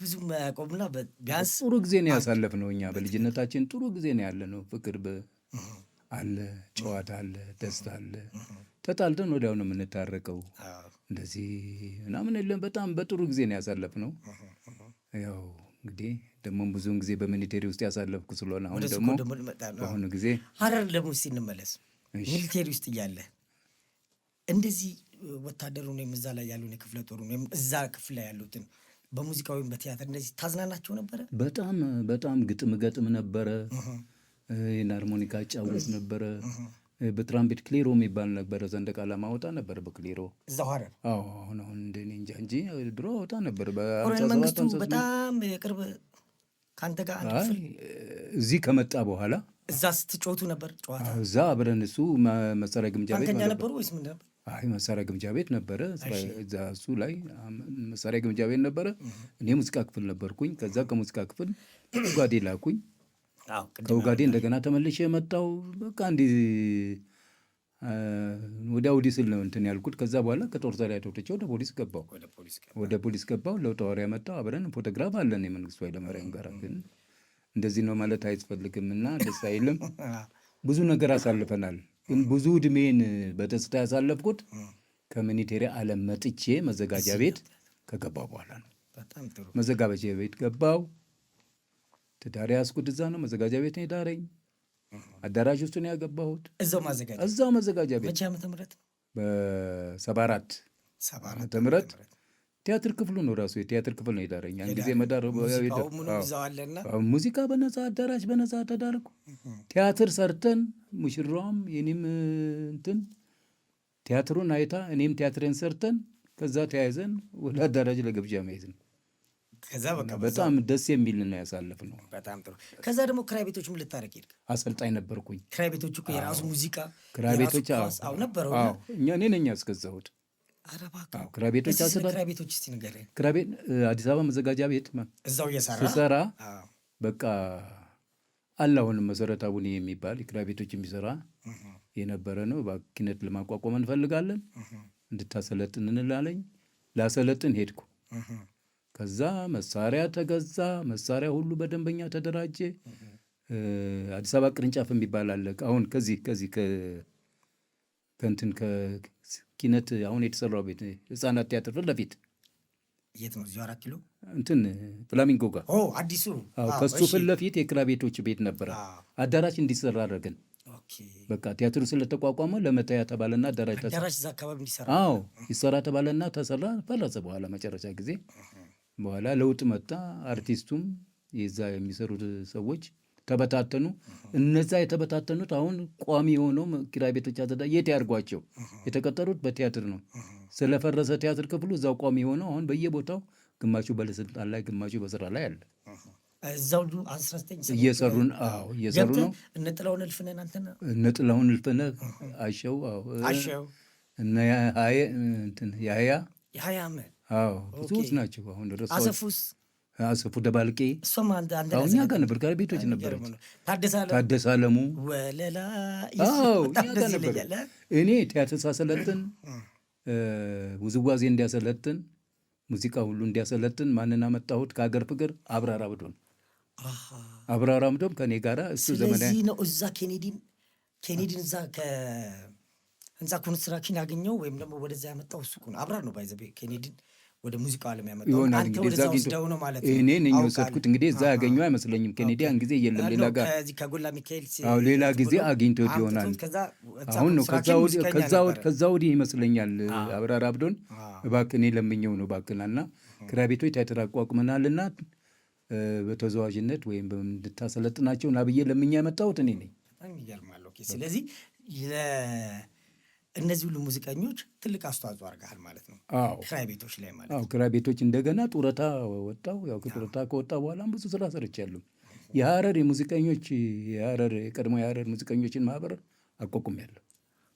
ብዙም አያውቀውምና ቢያንስ ጥሩ ጊዜ ነው ያሳለፍነው እኛ በልጅነታችን ጥሩ ጊዜ ነው ያለነው። ፍቅር አለ፣ ጨዋታ አለ፣ ደስታ አለ። ተጣልተን ወዲያው ነው የምንታረቀው። እንደዚህ ምናምን የለም። በጣም በጥሩ ጊዜ ነው ያሳለፍነው። ያው እንግዲህ ደግሞ ብዙውን ጊዜ በሚሊቴሪ ውስጥ ያሳለፍኩ ስለሆነ አሁን ደግሞ በአሁኑ ጊዜ ሀረር ደግሞ ሲንመለስ ሚሊቴሪ ውስጥ እያለ እንደዚህ ወታደሩ ወይም እዛ ላይ ያሉን የክፍለ ጦሩ ወይም እዛ ክፍል ላይ ያሉትን በሙዚቃ ወይም በቲያትር እንደዚህ ታዝናናቸው ነበረ? በጣም በጣም ግጥም ነበረ። ሃርሞኒካ ጫወት ነበረ። በትራምፔት ክሊሮ የሚባል ነበረ። ሰንደቅ ዓላማ ወጣ ነበር በክሊሮ እዛው ሀረር። አሁን እንደኔ እንጃ እንጂ ድሮ ወጣ ነበር። ኮሎኔል መንግስቱ በጣም የቅርብ ከአንተ ጋር አንድ ክፍል እዚህ ከመጣ በኋላ እዛ ስትጫወቱ ነበር ጨዋታ? እዛ አብረን እሱ መሳሪያ ግምጃ ቤት ነበሩ ወይስ ምንድን ነበር? መሳሪያ ግምጃ ቤት ነበረ። እዛ እሱ ላይ መሳሪያ ግምጃ ቤት ነበረ። እኔ ሙዚቃ ክፍል ነበርኩኝ። ከዛ ከሙዚቃ ክፍል ኡጋዴ ላኩኝ። ከኡጋዴ እንደገና ተመልሼ የመጣው በቃ እንዲህ ወዲያ ወዲህ ስል ነው እንትን ያልኩት። ከዛ በኋላ ከጦር ሰራዊት ወጥቼ ወደ ፖሊስ ገባው። ለውጥ ሐዋርያ መጣው። አብረን ፎቶግራፍ አለን የመንግስቱ ኃይለማርያም ጋር። ግን እንደዚህ ነው ማለት አያስፈልግም እና ደስ አይልም። ብዙ ነገር አሳልፈናል። ግን ብዙ እድሜን በደስታ ያሳለፍኩት ከሚሊቴሪ ዓለም መጥቼ መዘጋጃ ቤት ከገባው በኋላ ነው። መዘጋጃ ቤት ገባው። ትዳር ያዝኩት እዛ ነው። መዘጋጃ ቤት ነው የዳረኝ። አዳራሽ ውስጥ ነው ያገባሁት። እዛው መዘጋጃ ቤት። መቼ ዓመተ ምህረት? በ74 ዓመተ ምህረት ቲያትር ክፍሉ ነው ራሱ የቲያትር ክፍል ነው የዳረኝ። ያን ጊዜ መዳር ሙዚቃ በነፃ አዳራሽ በነፃ ተዳርኩ። ቲያትር ሰርተን ሙሽራውም የኔም እንትን ቲያትሩን አይታ እኔም ቲያትሬን ሰርተን ከዛ ተያይዘን ወደ አዳራሽ ለግብዣ መሄድ ነው። በጣም ደስ የሚል ነው ያሳለፍነው። በጣም ጥሩ። ከዛ ደግሞ ክራይ ቤቶች ምን ልታረቅ ሄድክ? አሰልጣኝ ነበርኩኝ። ክራይ ቤቶች እኮ የራሱ ሙዚቃ ክራይ ቤቶች ነበረው። እኔ ነኝ ያስገዛሁት። ክራይ ቤቶች እስቲ ንገረኝ። ክራይ ቤት አዲስ አበባ መዘጋጃ ቤት እዛው ስሰራ በቃ አለ አሁንም መሰረት አቡኔ የሚባል ክራይ ቤቶች የሚሰራ የነበረ ነው። ኪነት ለማቋቋም እንፈልጋለን እንድታሰለጥን እንላለኝ። ላሰለጥን ሄድኩ። ከዛ መሳሪያ ተገዛ። መሳሪያ ሁሉ በደንበኛ ተደራጀ። አዲስ አበባ ቅርንጫፍ የሚባል አለ። አሁን ከዚህ ከእንትን ከኪነት አሁን የተሰራው ቤት ህፃናት ቲያትር ፊት ለፊት የት ነው? እዚሁ 4 ኪሎ እንትን ፍላሚንጎ ጋር አዲሱ ከሱ ፊት ለፊት የክራይ ቤቶች ቤት ነበረ። አዳራሽ እንዲሰራ አደረግን። በቃ ቲያትሩ ስለተቋቋመ ለመታያ ተባለና አዳራሽ እዛ አካባቢ እንዲሰራ ይሰራ ተባለና ተሰራ። ፈረሰ በኋላ መጨረሻ ጊዜ በኋላ ለውጥ መጣ። አርቲስቱም የዛ የሚሰሩት ሰዎች ተበታተኑ። እነዛ የተበታተኑት አሁን ቋሚ የሆነው ኪራይ ቤቶች የት ያርጓቸው? የተቀጠሩት በቲያትር ነው። ስለፈረሰ ቲያትር ክፍሉ እዛው ቋሚ የሆነው አሁን በየቦታው ግማሹ ባለስልጣን ላይ ግማሹ በስራ ላይ አለ። እዛው እየሰሩ ነው። እነ ጥላሁን እልፍነህ አንተና እነ ጥላሁን እልፍነህ አሸው እነ ያህያ ብዙዎች ናቸው። አሁን አሰፉስ አሰፉ ደባልቄ እሷም አንተ እኛ ጋር ነበር፣ ከቤቶች ነበረች። ታደሰ አለሙ ወለላ እኛ ጋር ነበር። እኔ ቲያትር ሳሰለጥን ውዝዋዜ እንዲያሰለጥን ሙዚቃ ሁሉ እንዲያሰለጥን ማንን አመጣሁት? ከሀገር ፍቅር አብራር አብዶን። አብራር አብዶን ከኔ ጋር እሱ ዘመናዊ ነው። እዛ ኬኔዲን እዛ ከህንፃ ኮንስትራክሽን ያገኘው ወይም ደግሞ ወደዛ ያመጣው እሱ ነው። አብራር ነው ባይዘ ኬኔዲን ወደ ሙዚቃው ዓለም ያመጣው አንተ ወደዛ ወስደው ነው ማለት ነው። እኔ ነኝ የወሰድኩት። እንግዲህ እዛ ያገኘው አይመስለኝም። ኬኔዲ ያን ጊዜ የለም፣ ሌላ ጋር ከዚህ ከጎላ ሚካኤል ሌላ ጊዜ አግኝቶት ይሆናል። አሁን ነው ከዛ ወዲህ ይመስለኛል። አብራር አብዶን እባክህ እኔ ለምኘው ነው እባክህና ክራይ ቤቶች ቲያትር አቋቁመናልና በተዘዋዋዥነት ወይም እንድታሰለጥናቸው ና ብዬ ለምኛ ያመጣሁት እኔ ነኝ። ይገርማል። ስለዚህ እነዚህ ሁሉ ሙዚቀኞች ትልቅ አስተዋጽኦ አድርገሃል ማለት ነው። ክራይ ቤቶች ላይ ማለት ነው። ክራይ ቤቶች እንደገና ጡረታ ወጣው። ያው ከጡረታ ከወጣ በኋላም ብዙ ስራ ሰርቻለሁ። የሀረር የሙዚቀኞች የቀድሞ የሀረር ሙዚቀኞችን ማህበር አቋቁሜያለሁ።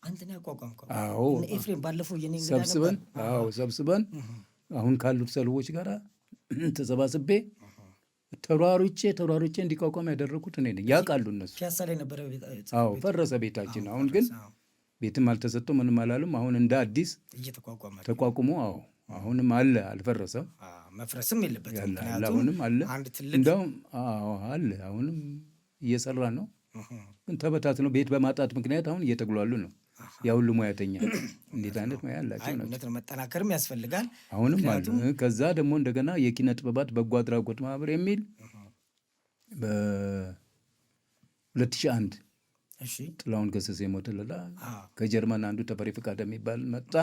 አንተ ነው ያቋቋምከው? አዎ። ኤፍሬም ባለፈው የኔ ሰብስበን አሁን ካሉት ሰልቦች ጋር ተሰባስቤ ተሯሩጬ እንዲቋቋም ያደረኩት እኔ ነኝ። ያውቃሉ እነሱ። ፒያሳ ላይ ነበረ። ፈረሰ ቤታችን። አሁን ግን ቤትም አልተሰጠው ምንም አላሉም። አሁን እንደ አዲስ ተቋቁሞ አሁንም አለ፣ አልፈረሰም። መፍረስም የለበትም። አሁንም አለ፣ እንደውም አለ፣ አሁንም እየሰራ ነው። ግን ተበታትኖ ቤት በማጣት ምክንያት አሁን እየተግሏሉ ነው። ያ ሁሉ ሙያተኛ እንዴት አይነት ሙያ ያላቸው ናቸው። መጠናከርም ያስፈልጋል። አሁንም አለ። ከዛ ደግሞ እንደገና የኪነ ጥበባት በጎ አድራጎት ማህበር የሚል በ2001 ጥላሁን ገሰሰ የሞተለላ ከጀርመን አንዱ ተፈሪ ፍቃድ የሚባል መጣ።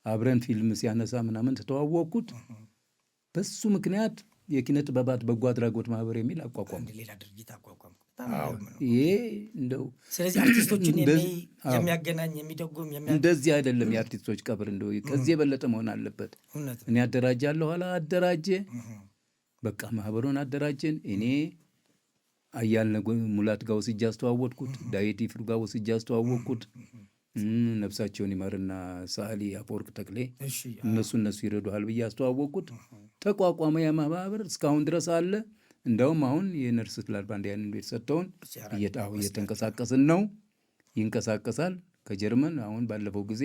አብረን ፊልም ሲያነሳ ምናምን ተተዋወቅኩት። በሱ ምክንያት የኪነ ጥበባት በጎ አድራጎት ማህበር የሚል አቋቋም። ሌላ ድርጅት አቋቋም። ይሄ እንደው ስለዚህ አርቲስቶችን የሚያገናኝ የሚደጉም እንደዚህ አይደለም። የአርቲስቶች ቀብር እንደው ከዚህ የበለጠ መሆን አለበት። እኔ አደራጃለሁ ኋላ አደራጀ። በቃ ማህበሩን አደራጀን። እኔ አያልነ ሙላት ጋር ወስጄ አስተዋወቅኩት። ዳዊት ይፍሩ ጋር ወስጄ አስተዋወቅኩት። ነፍሳቸውን ይማርና ሳሊ አፈወርቅ ተክሌ እነሱ ይረዱሃል ብዬ አስተዋወቅኩት። ተቋቋመ ያ ማህበር እስካሁን ድረስ አለ። እንደውም አሁን የነርስ ክላር ባንድ ያንን ቤት ሰጥተውን እየተንቀሳቀስን ነው። ይንቀሳቀሳል። ከጀርመን አሁን ባለፈው ጊዜ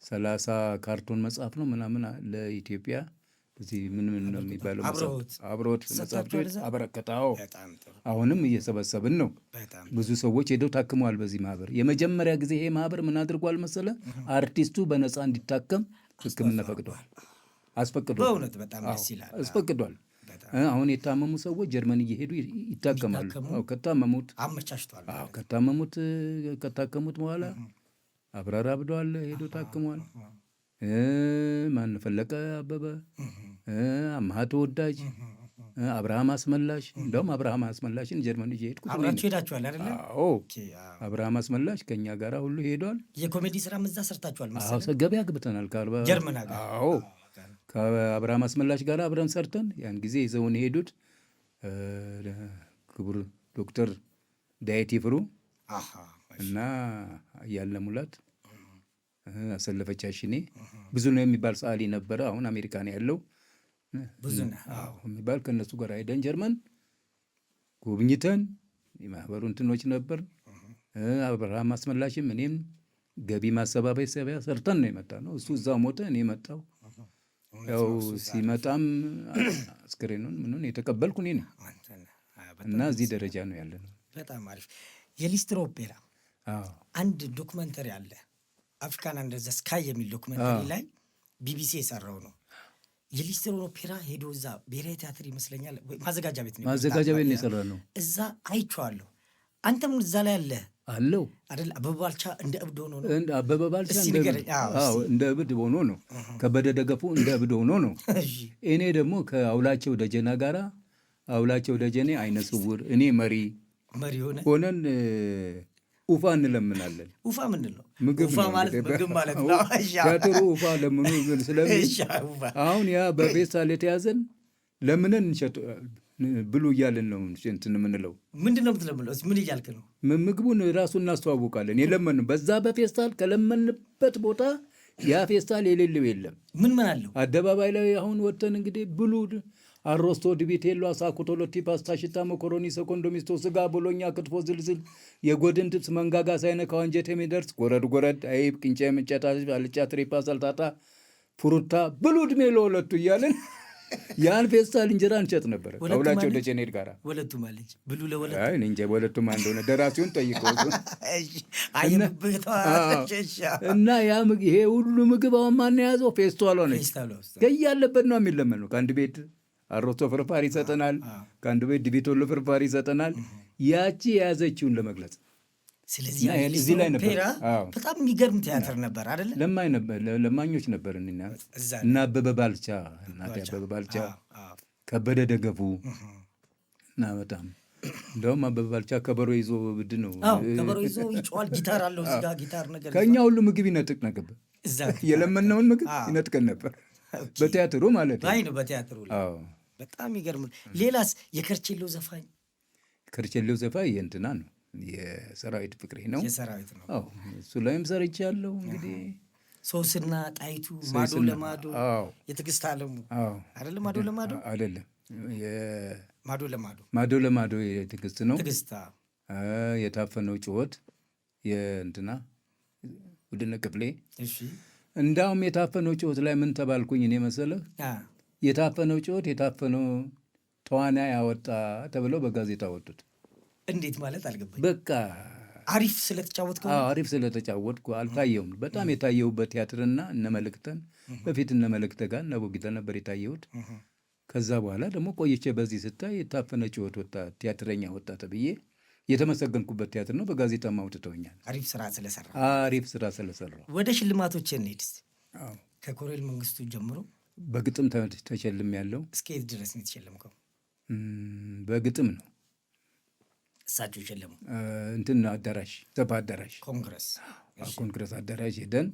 30 ካርቶን መጽሐፍ ነው ምናምን ለኢትዮጵያ እዚህ ምን ነው የሚባለው አብሮት መጽሐፍቶች አበረከታው። አሁንም እየሰበሰብን ነው። ብዙ ሰዎች ሄደው ታክመዋል በዚህ ማህበር። የመጀመሪያ ጊዜ ይሄ ማህበር ምን አድርጓል መሰለ? አርቲስቱ በነፃ እንዲታከም ሕክምና ፈቅዷል፣ አስፈቅዷል። በእውነት በጣም ደስ ይላል። አስፈቅዷል። አሁን የታመሙ ሰዎች ጀርመን እየሄዱ ይታከማሉ። ከታከሙት በኋላ አብራር አብደዋል ሄዶ ታክሟል። ማን ፈለቀ አበበ፣ አምሃ ተወዳጅ፣ አብርሃም አስመላሽ። እንደውም አብርሃም አስመላሽን ጀርመን እየሄድኩት አብራችሁ ሄዳችኋል አይደለ? አብርሃም አስመላሽ ከኛ ጋር ሁሉ ሄዷል። የኮሜዲ ስራ እዛ ሰርታችኋል መሰለኝ። ገበያ ግብተናል ጀርመን ሀገር። ከአብርሃም አስመላሽ ጋር አብረን ሰርተን ያን ጊዜ ይዘውን የሄዱት ክቡር ዶክተር ዳዊት ይፍሩ እና ያልነ ሙላት፣ አሰለፈች አሽኔ፣ ብዙ ነው የሚባል ሰዓሊ ነበረ። አሁን አሜሪካ ነው ያለው። ብዙ ነው የሚባል ከእነሱ ጋር ሄደን ጀርመን ጎብኝተን የማህበሩ እንትኖች ነበር። አብርሃም አስመላሽም እኔም ገቢ ማሰባሰቢያ ሰርተን ነው የመጣ ነው። እሱ እዛው ሞተ፣ እኔ መጣሁ። ያው ሲመጣም አስክሬኑን ምኑን የተቀበልኩ እኔ ነኝ እና እዚህ ደረጃ ነው ያለ ነው። በጣም አሪፍ። የሊስትሮ ኦፔራ አንድ ዶክመንተሪ አለ፣ አፍሪካን አንደር ዘ ስካይ የሚል ዶክመንተሪ ላይ ቢቢሲ የሰራው ነው። የሊስትሮ ኦፔራ ሄዶ እዛ ብሔራዊ ቲያትር ይመስለኛል ማዘጋጃ ቤት ነው የሰራ ነው። እዛ አይቼዋለሁ። አንተም እዛ ላይ አለ አለው አይደል? አበበ ባልቻ እንደ እብድ ሆኖ ነው። አበበ ባልቻ እንደ እብድ ሆኖ ነው። ከበደ ደገፉ እንደ እብድ ሆኖ ነው። እኔ ደግሞ ከአውላቸው ደጀና ጋራ አውላቸው ደጀኔ አይነ ስውር፣ እኔ መሪ ሆነን ኡፋ እንለምናለን። ኡፋ ምንድን ነው? ምግብ ማለት ነው። ቲያትሩ ኡፋ ለምኑ ስለሚል አሁን ያ በፌስታል የተያዘን ለምንን እንሸጥ ብሉ እያልን ነው እንትን የምንለው። ምንድን ነው የምትለምለው? ምን እያልክ ነው? ምግቡን ራሱ እናስተዋውቃለን። የለመን በዛ በፌስታል ከለመንበት ቦታ ያ ፌስታል የሌለው የለም። ምን አለው? አደባባይ ላይ አሁን ወጥተን እንግዲህ ብሉ አሮስቶ ዲቢቴሎ አሳኩቶሎቲ ፓስታ ሽታ መኮሮኒ ሰኮንዶ ሚስቶ ስጋ ቦሎኛ ክትፎ ዝልዝል የጎድን ጥብስ መንጋጋ ሳይነካው አንጀት የሚደርስ ጎረድ ጎረድ አይብ ቅንጨ ምንጨታ አልጫ ትሪፓ ሰልጣጣ ፍሩታ ብሉ ዕድሜ ለሁለቱ እያልን ያን ፌስታል እንጀራ እንሸጥ ነበር ከሁላቸው ደጀኔድ ጋር። ወለቱ ማለት ብሉ ለወለቱ አይ እንጂ ወለቱ ማን እንደሆነ ደራሲውን ጠይቀው እና ያ ይሄ ሁሉ ምግብ አሁን ማን የያዘው? ፌስታሏ ነች። ከያለበት ነው የሚለመነው። ከአንድ ቤት አሮስቶ ፍርፋሪ ይሰጠናል፣ ከአንድ ቤት ዲቢቶሎ ፍርፋሪ ይሰጠናል። ያቺ የያዘችውን ለመግለጽ ስለዚህ እዚህ ላይ ነበር። በጣም የሚገርም ቲያትር ነበር አይደለ? ለማኞች ነበር እና አበበ ባልቻ እናቴ አበበ ባልቻ ከበደ ደገፉ እና በጣም እንደውም አበበ ባልቻ ከበሮ ይዞ ብድ ነው ከበሮ ይዞ ይጫዋል። ጊታር አለው እዚህ ጋር ጊታር ነገር ከኛ ሁሉ ምግብ ይነጥቅ ነበር። የለመነውን ምግብ ይነጥቀን ነበር በቲያትሩ ማለት ነው። አይ ነው በቲያትሩ ላይ በጣም ይገርም። ሌላስ የከርቼሎ ዘፋኝ? ከርቼሎ ዘፋኝ የእንትና ነው የሰራዊት ፍቅሬ ነው። የሰራዊት ነው። አዎ እሱ ላይም ሰርቻለሁ። እንግዲህ ሶስና ጣይቱ ማዶ ለማዶ የትዕግስት አለሙ አይደለም? ማዶ ለማዶ አይደለም፣ ማዶ ለማዶ ማዶ ለማዶ የትዕግስት ነው። ትዕግስት የታፈነው ጩኸት የእንትና ውድነ ክፍሌ። እሺ እንዳውም የታፈነው ጩኸት ላይ ምን ተባልኩኝ እኔ መሰለህ? የታፈነው ጩኸት የታፈነው ተዋናይ ያወጣ ተብለው በጋዜጣ ወጡት። እንዴት ማለት አልገባኝ። በቃ አሪፍ ስለተጫወትኩ አሪፍ ስለተጫወትኩ አልታየውም። በጣም የታየሁበት ቲያትርና እነ መልእክተን በፊት እነ መልእክተ ጋር እነ ቦጊተ ነበር የታየሁት። ከዛ በኋላ ደግሞ ቆይቼ በዚህ ስታይ የታፈነ ጩኸት ወጣ፣ ቲያትረኛ ወጣ ተብዬ የተመሰገንኩበት ቲያትር ነው። በጋዜጣም አውጥተውኛል። አሪፍ ስራ ስለሰራ አሪፍ ስራ ስለሰራው። ወደ ሽልማቶች እንሂድ። ከኮሎኔል መንግስቱ ጀምሮ በግጥም ተሸልም ያለው። እስከ የት ድረስ ነው የተሸለምከው? በግጥም ነው እሳቸው ሸለሙ። እንትን አዳራሽ ሰባ አዳራሽ ኮንግረስ አዳራሽ ሄደን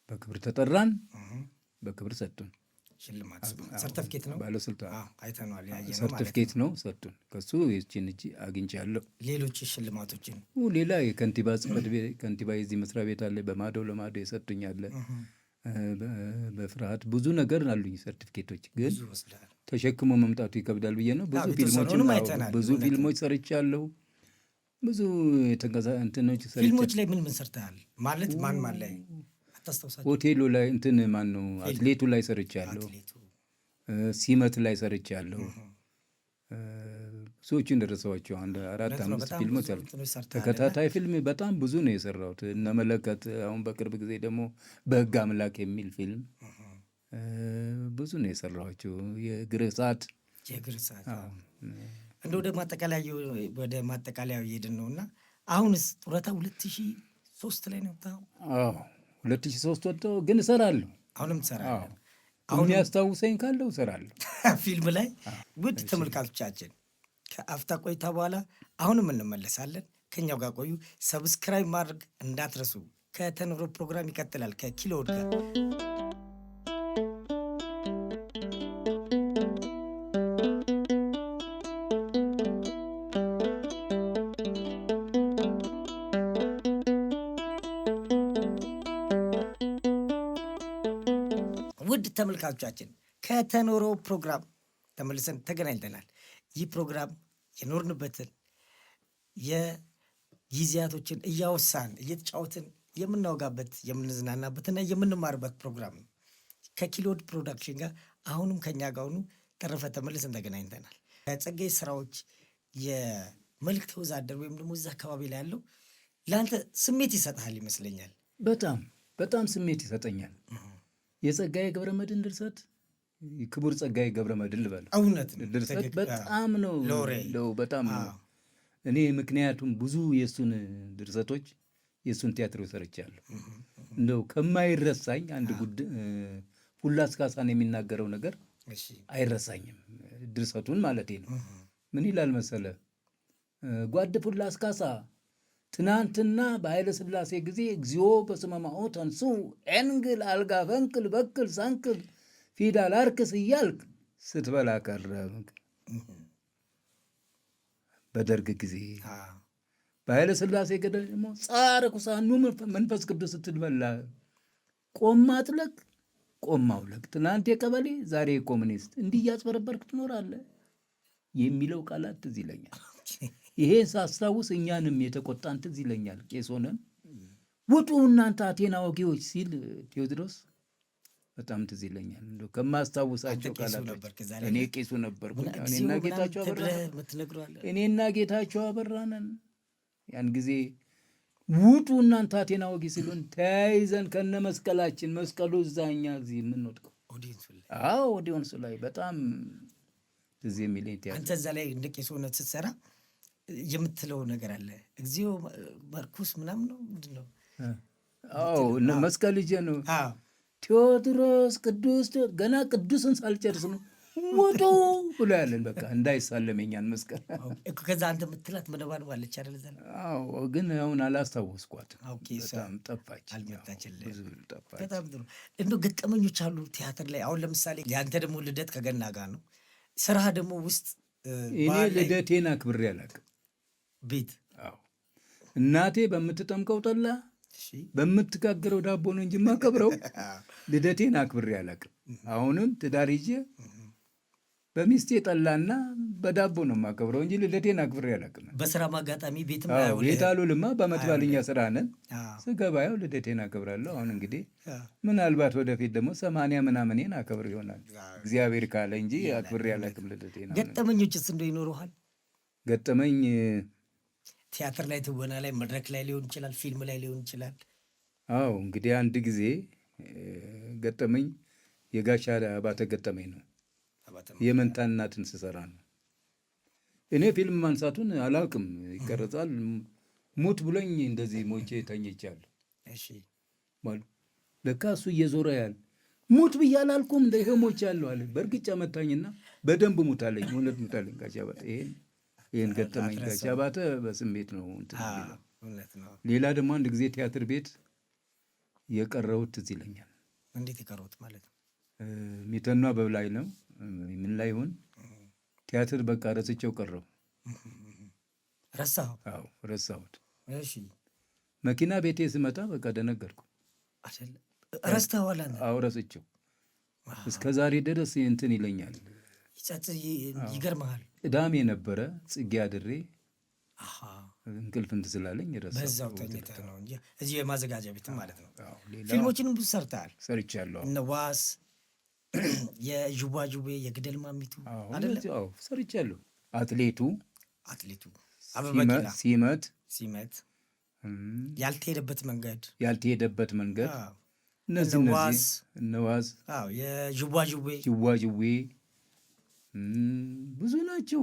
በክብር ተጠራን። በክብር ሰጡን። ሽልማት ሰርተፍኬት ነው፣ ባለስልጣን አይተነዋል። ሰርተፍኬት ነው ሰጡን። ከሱ ይህችን እጅ አግኝቻለሁ። ሌሎች ሽልማቶችን ሌላ የከንቲባ ጽሕፈት ቤት ከንቲባ የዚህ መስሪያ ቤት አለ። በማዶ ለማዶ የሰጡኝ አለ። በፍርሃት ብዙ ነገር አሉኝ ሰርቲፊኬቶች፣ ግን ተሸክሞ መምጣቱ ይከብዳል ብዬ ነው። ብዙ ፊልሞች ሰርቻለሁ። ብዙ እንትኖች ሰርቻለሁ። ፊልሞች ላይ ምን ሰርተሃል? ማለት ማን ላይ አታስታውሳለህ? ሆቴሉ ላይ እንትን ማን ነው አትሌቱ ላይ ሰርቻለሁ። ሲመት ላይ ሰርቻለሁ። ብዙዎቹን ደረሰዋቸው። አንድ 4-5 ፊልሞች አሉ። ተከታታይ ፊልም በጣም ብዙ ነው የሰራሁት። እነ መለከት፣ አሁን በቅርብ ጊዜ ደግሞ በሕግ አምላክ የሚል ፊልም ብዙ ነው የሰራኋቸው። የእግር እሳት እንደ ወደ ማጠቃለያው እየሄድን ነው እና አሁንስ ጡረታ 2003 ላይ ነው? 2003 ወጥተው ግን እሰራለሁ። አሁንም ትሰራለህ? አሁን ያስታውሰኝ ካለው እሰራለሁ ፊልም ላይ። ውድ ተመልካቾቻችን ከአፍታ ቆይታ በኋላ አሁንም እንመለሳለን። ከኛው ጋር ቆዩ። ሰብስክራይብ ማድረግ እንዳትረሱ። ከተኖሮ ፕሮግራም ይቀጥላል ከኪሎድ ጋር። ውድ ተመልካቾቻችን ከተኖሮ ፕሮግራም ተመልሰን ተገናኝተናል። ይህ ፕሮግራም የኖርንበትን የጊዜያቶችን እያወሳን እየተጫወትን የምናወጋበት የምንዝናናበትና የምንማርበት ፕሮግራም ነው። ከኪሎድ ፕሮዳክሽን ጋር አሁንም ከኛ ጋር ሆኑ። ተረፈ ተመልሰን ተገናኝተናል። ከጸጋዬ ስራዎች የመልእክተ ወዛደር ወይም ደግሞ እዛ አካባቢ ላይ ያለው ለአንተ ስሜት ይሰጥሃል ይመስለኛል። በጣም በጣም ስሜት ይሰጠኛል። የጸጋዬ ገብረመድህን ድርሰት ክቡር ጸጋዬ ገብረመድህን ልበል፣ እውነት ድርሰት በጣም ነው በጣም ነው። እኔ ምክንያቱም ብዙ የእሱን ድርሰቶች የእሱን ቲያትር ሰርቻለሁ። እንደው ከማይረሳኝ አንድ ፉላስ ካሳን የሚናገረው ነገር አይረሳኝም። ድርሰቱን ማለቴ ነው። ምን ይላል መሰለ? ጓድ ፉላስ ካሳ ትናንትና በኃይለ ሥላሴ ጊዜ እግዚኦ በስመ ማኦ ተንሱ ኤንግል አልጋ ፈንቅል በክል ሳንክል ፊዳል አርክስ እያልክ ስትበላ ከረምክ። በደርግ ጊዜ በኃይለ ሥላሴ ገደል ደግሞ ጻረ ኩሳኑ መንፈስ ቅዱስ ስትበላ ቆማጥለቅ ቆማውለቅ ትናንት የቀበሌ ዛሬ የኮሙኒስት እንዲህ እያጭበረበርክ ትኖራለህ የሚለው ቃላት ትዝ ይለኛል። ይሄን ሳስታውስ እኛንም የተቆጣን ትዝ ይለኛል። ቄስ ሆነን ውጡ እናንተ አቴና ወጌዎች ሲል ቴዎድሮስ በጣም ትዝ ይለኛል። እንደው ከማስታውሳቸው ቃላቶች እኔ ቄሱ ነበርኩ። እኔና ጌታቸው አበራነን ያን ጊዜ ውጡ እናንተ አቴና ወጌ ሲሉን ተያይዘን ከነ መስቀላችን መስቀሉ እዛኛ እዚህ የምንወድቀው ኦዲየንሱ ላይ በጣም ትዝ የሚለኝ አንተ እዛ ላይ እንደ ቄስ ሆነህ ስትሰራ የምትለው ነገር አለ። እግዚኦ ማርኩስ ምናምን ነው ምንድን ነው? መስቀል ይዤ ነው ቴዎድሮስ ቅዱስ ገና ቅዱስን ሳልጨርስ ነው ውጡ ብሎ ያለን በቃ እንዳይሳለመኛን መስቀል። ከዛ አንተ የምትላት መደባደብ አለች አይደል? ግን አሁን አላስታወስኳትም። በጣም ጠፋች፣ ጠፋች። በጣም ጥሩ። እንደው ገጠመኞች አሉ ቲያትር ላይ። አሁን ለምሳሌ የአንተ ደግሞ ልደት ከገና ጋር ነው። ስራ ደግሞ ውስጥ እኔ ልደቴን አክብሬ አላውቅም። ቤት እናቴ በምትጠምቀው ጠላ በምትጋግረው ዳቦ ነው እንጂ የማከብረው ልደቴን አክብሬ አላውቅም። አሁንም ትዳር ይዤ በሚስቴ ጠላና በዳቦ ነው የማከብረው እንጂ ልደቴን አክብሬ አላውቅም። በስራ ማጋጣሚ ቤት አሉልማ በዓመት በዓል እኛ ስራ ነን። ስገባ ያው ልደቴን አከብራለሁ። አሁን እንግዲህ ምናልባት ወደፊት ደግሞ 80 ምናምኔን አከብር ይሆናል እግዚአብሔር ካለ እንጂ አክብሬ አላውቅም ልደቴን። ገጠመኞችስ እንደው ይኖረዋል? ገጠመኝ ቲያትር ላይ፣ ትወና ላይ፣ መድረክ ላይ ሊሆን ይችላል፣ ፊልም ላይ ሊሆን ይችላል። አዎ እንግዲህ አንድ ጊዜ ገጠመኝ የጋሻ አባተ ገጠመኝ ነው። የመንታ እናትን ስሰራ ነው። እኔ ፊልም ማንሳቱን አላውቅም። ይቀረጻል ሙት ብሎኝ እንደዚህ ሞቼ ተኝቻለሁ። ለካ እሱ እየዞረ ያለ ሙት ብዬ አላልኩም እንደ ይሄ ሞቼ ያለሁ አለ። በእርግጫ መታኝና በደንብ ሙት አለኝ። እውነት ሙት አለኝ ጋሻ አባተ። ይሄን ገጠመኝ ጋሻ አባተ በስሜት ነው እንትን ነው። ሌላ ደግሞ አንድ ጊዜ ቲያትር ቤት የቀረሁት ትዝ ይለኛል። እንዴት የቀረሁት ማለት ነው? ሚተኗ በላይ ነው ምን ላይ ይሆን ቲያትር በቃ ረስቼው ቀረው። ረሳሁ? አዎ ረሳሁት። እሺ መኪና ቤቴ ስመጣ በቃ ደነገርኩ። ረስተዋል? አዎ ረስቼው እስከ ዛሬ ድረስ እንትን ይለኛል። ይገርምሃል። ቅዳሜ ነበረ ጽጌ አድሬ እንቅልፍ እንትን ስላለኝ ረሳሁ። በዛው ተኝተህ ነው እንጂ እዚህ የማዘጋጃ ቤት ማለት ነው። ፊልሞችንም ብዙ ሰርተሃል። ሰርቻለሁ። እነ ዋስ፣ የዥዋዥዌ፣ የግደል ማሚቱ አይደለ? አዎ ሰርቻለሁ። አትሌቱ አበበ ሲመት፣ ያልተሄደበት መንገድ እነዚህ እነ ዋስ፣ የዥዋዥዌ ብዙ ናቸው።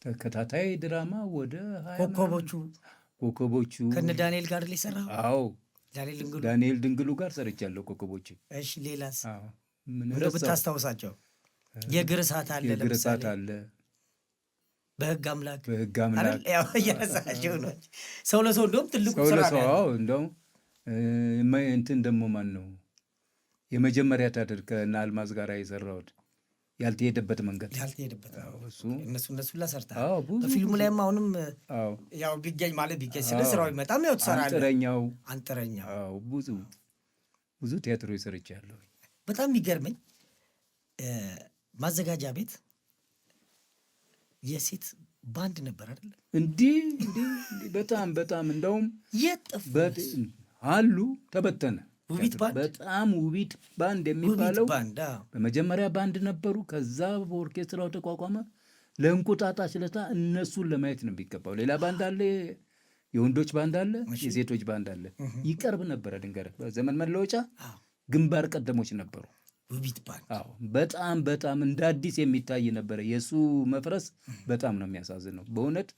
ተከታታይ ድራማ ወደ ኮከቦቹ ከነ ዳንኤል ጋር ሊሰራ። አዎ ዳንኤል ድንግሉ ጋር ሰርቻለሁ ኮከቦቹ። እሺ ሌላስ ብታስታውሳቸው? የእግር እሳት አለ፣ በህግ አምላክ እየረሳቸው ነው። ሰው ለሰው እንደውም ትልቁ ስራ እንደውም እንትን ደግሞ ማን ነው የመጀመሪያ ታድር ከእነ አልማዝ ጋር የሰራሁት ያልተሄደበት መንገድ እነሱ ላሰርታ በፊልሙ ላይም አሁንም ያው ቢገኝ ስለ ስራው ይመጣም ያው ትሰራለህ። አንጥረኛው ብዙ ቲያትሮች ሰርቻለሁ። በጣም የሚገርመኝ ማዘጋጃ ቤት የሴት ባንድ ነበር አይደል? እንዲህ በጣም እንደውም አሉ ተበተነ። በጣም ውቢት ባንድ የሚባለው በመጀመሪያ ባንድ ነበሩ። ከዛ በኦርኬስትራው ተቋቋመ። ለእንቁጣጣሽ ለታ እነሱን ለማየት ነው የሚገባው። ሌላ ባንድ አለ፣ የወንዶች ባንድ አለ፣ የሴቶች ባንድ አለ። ይቀርብ ነበረ። ድንገት በዘመን መለወጫ ግንባር ቀደሞች ነበሩ። ውቢት ባንድ በጣም እንደ አዲስ የሚታይ ነበረ። የእሱ መፍረስ በጣም ነው የሚያሳዝነው በእውነት።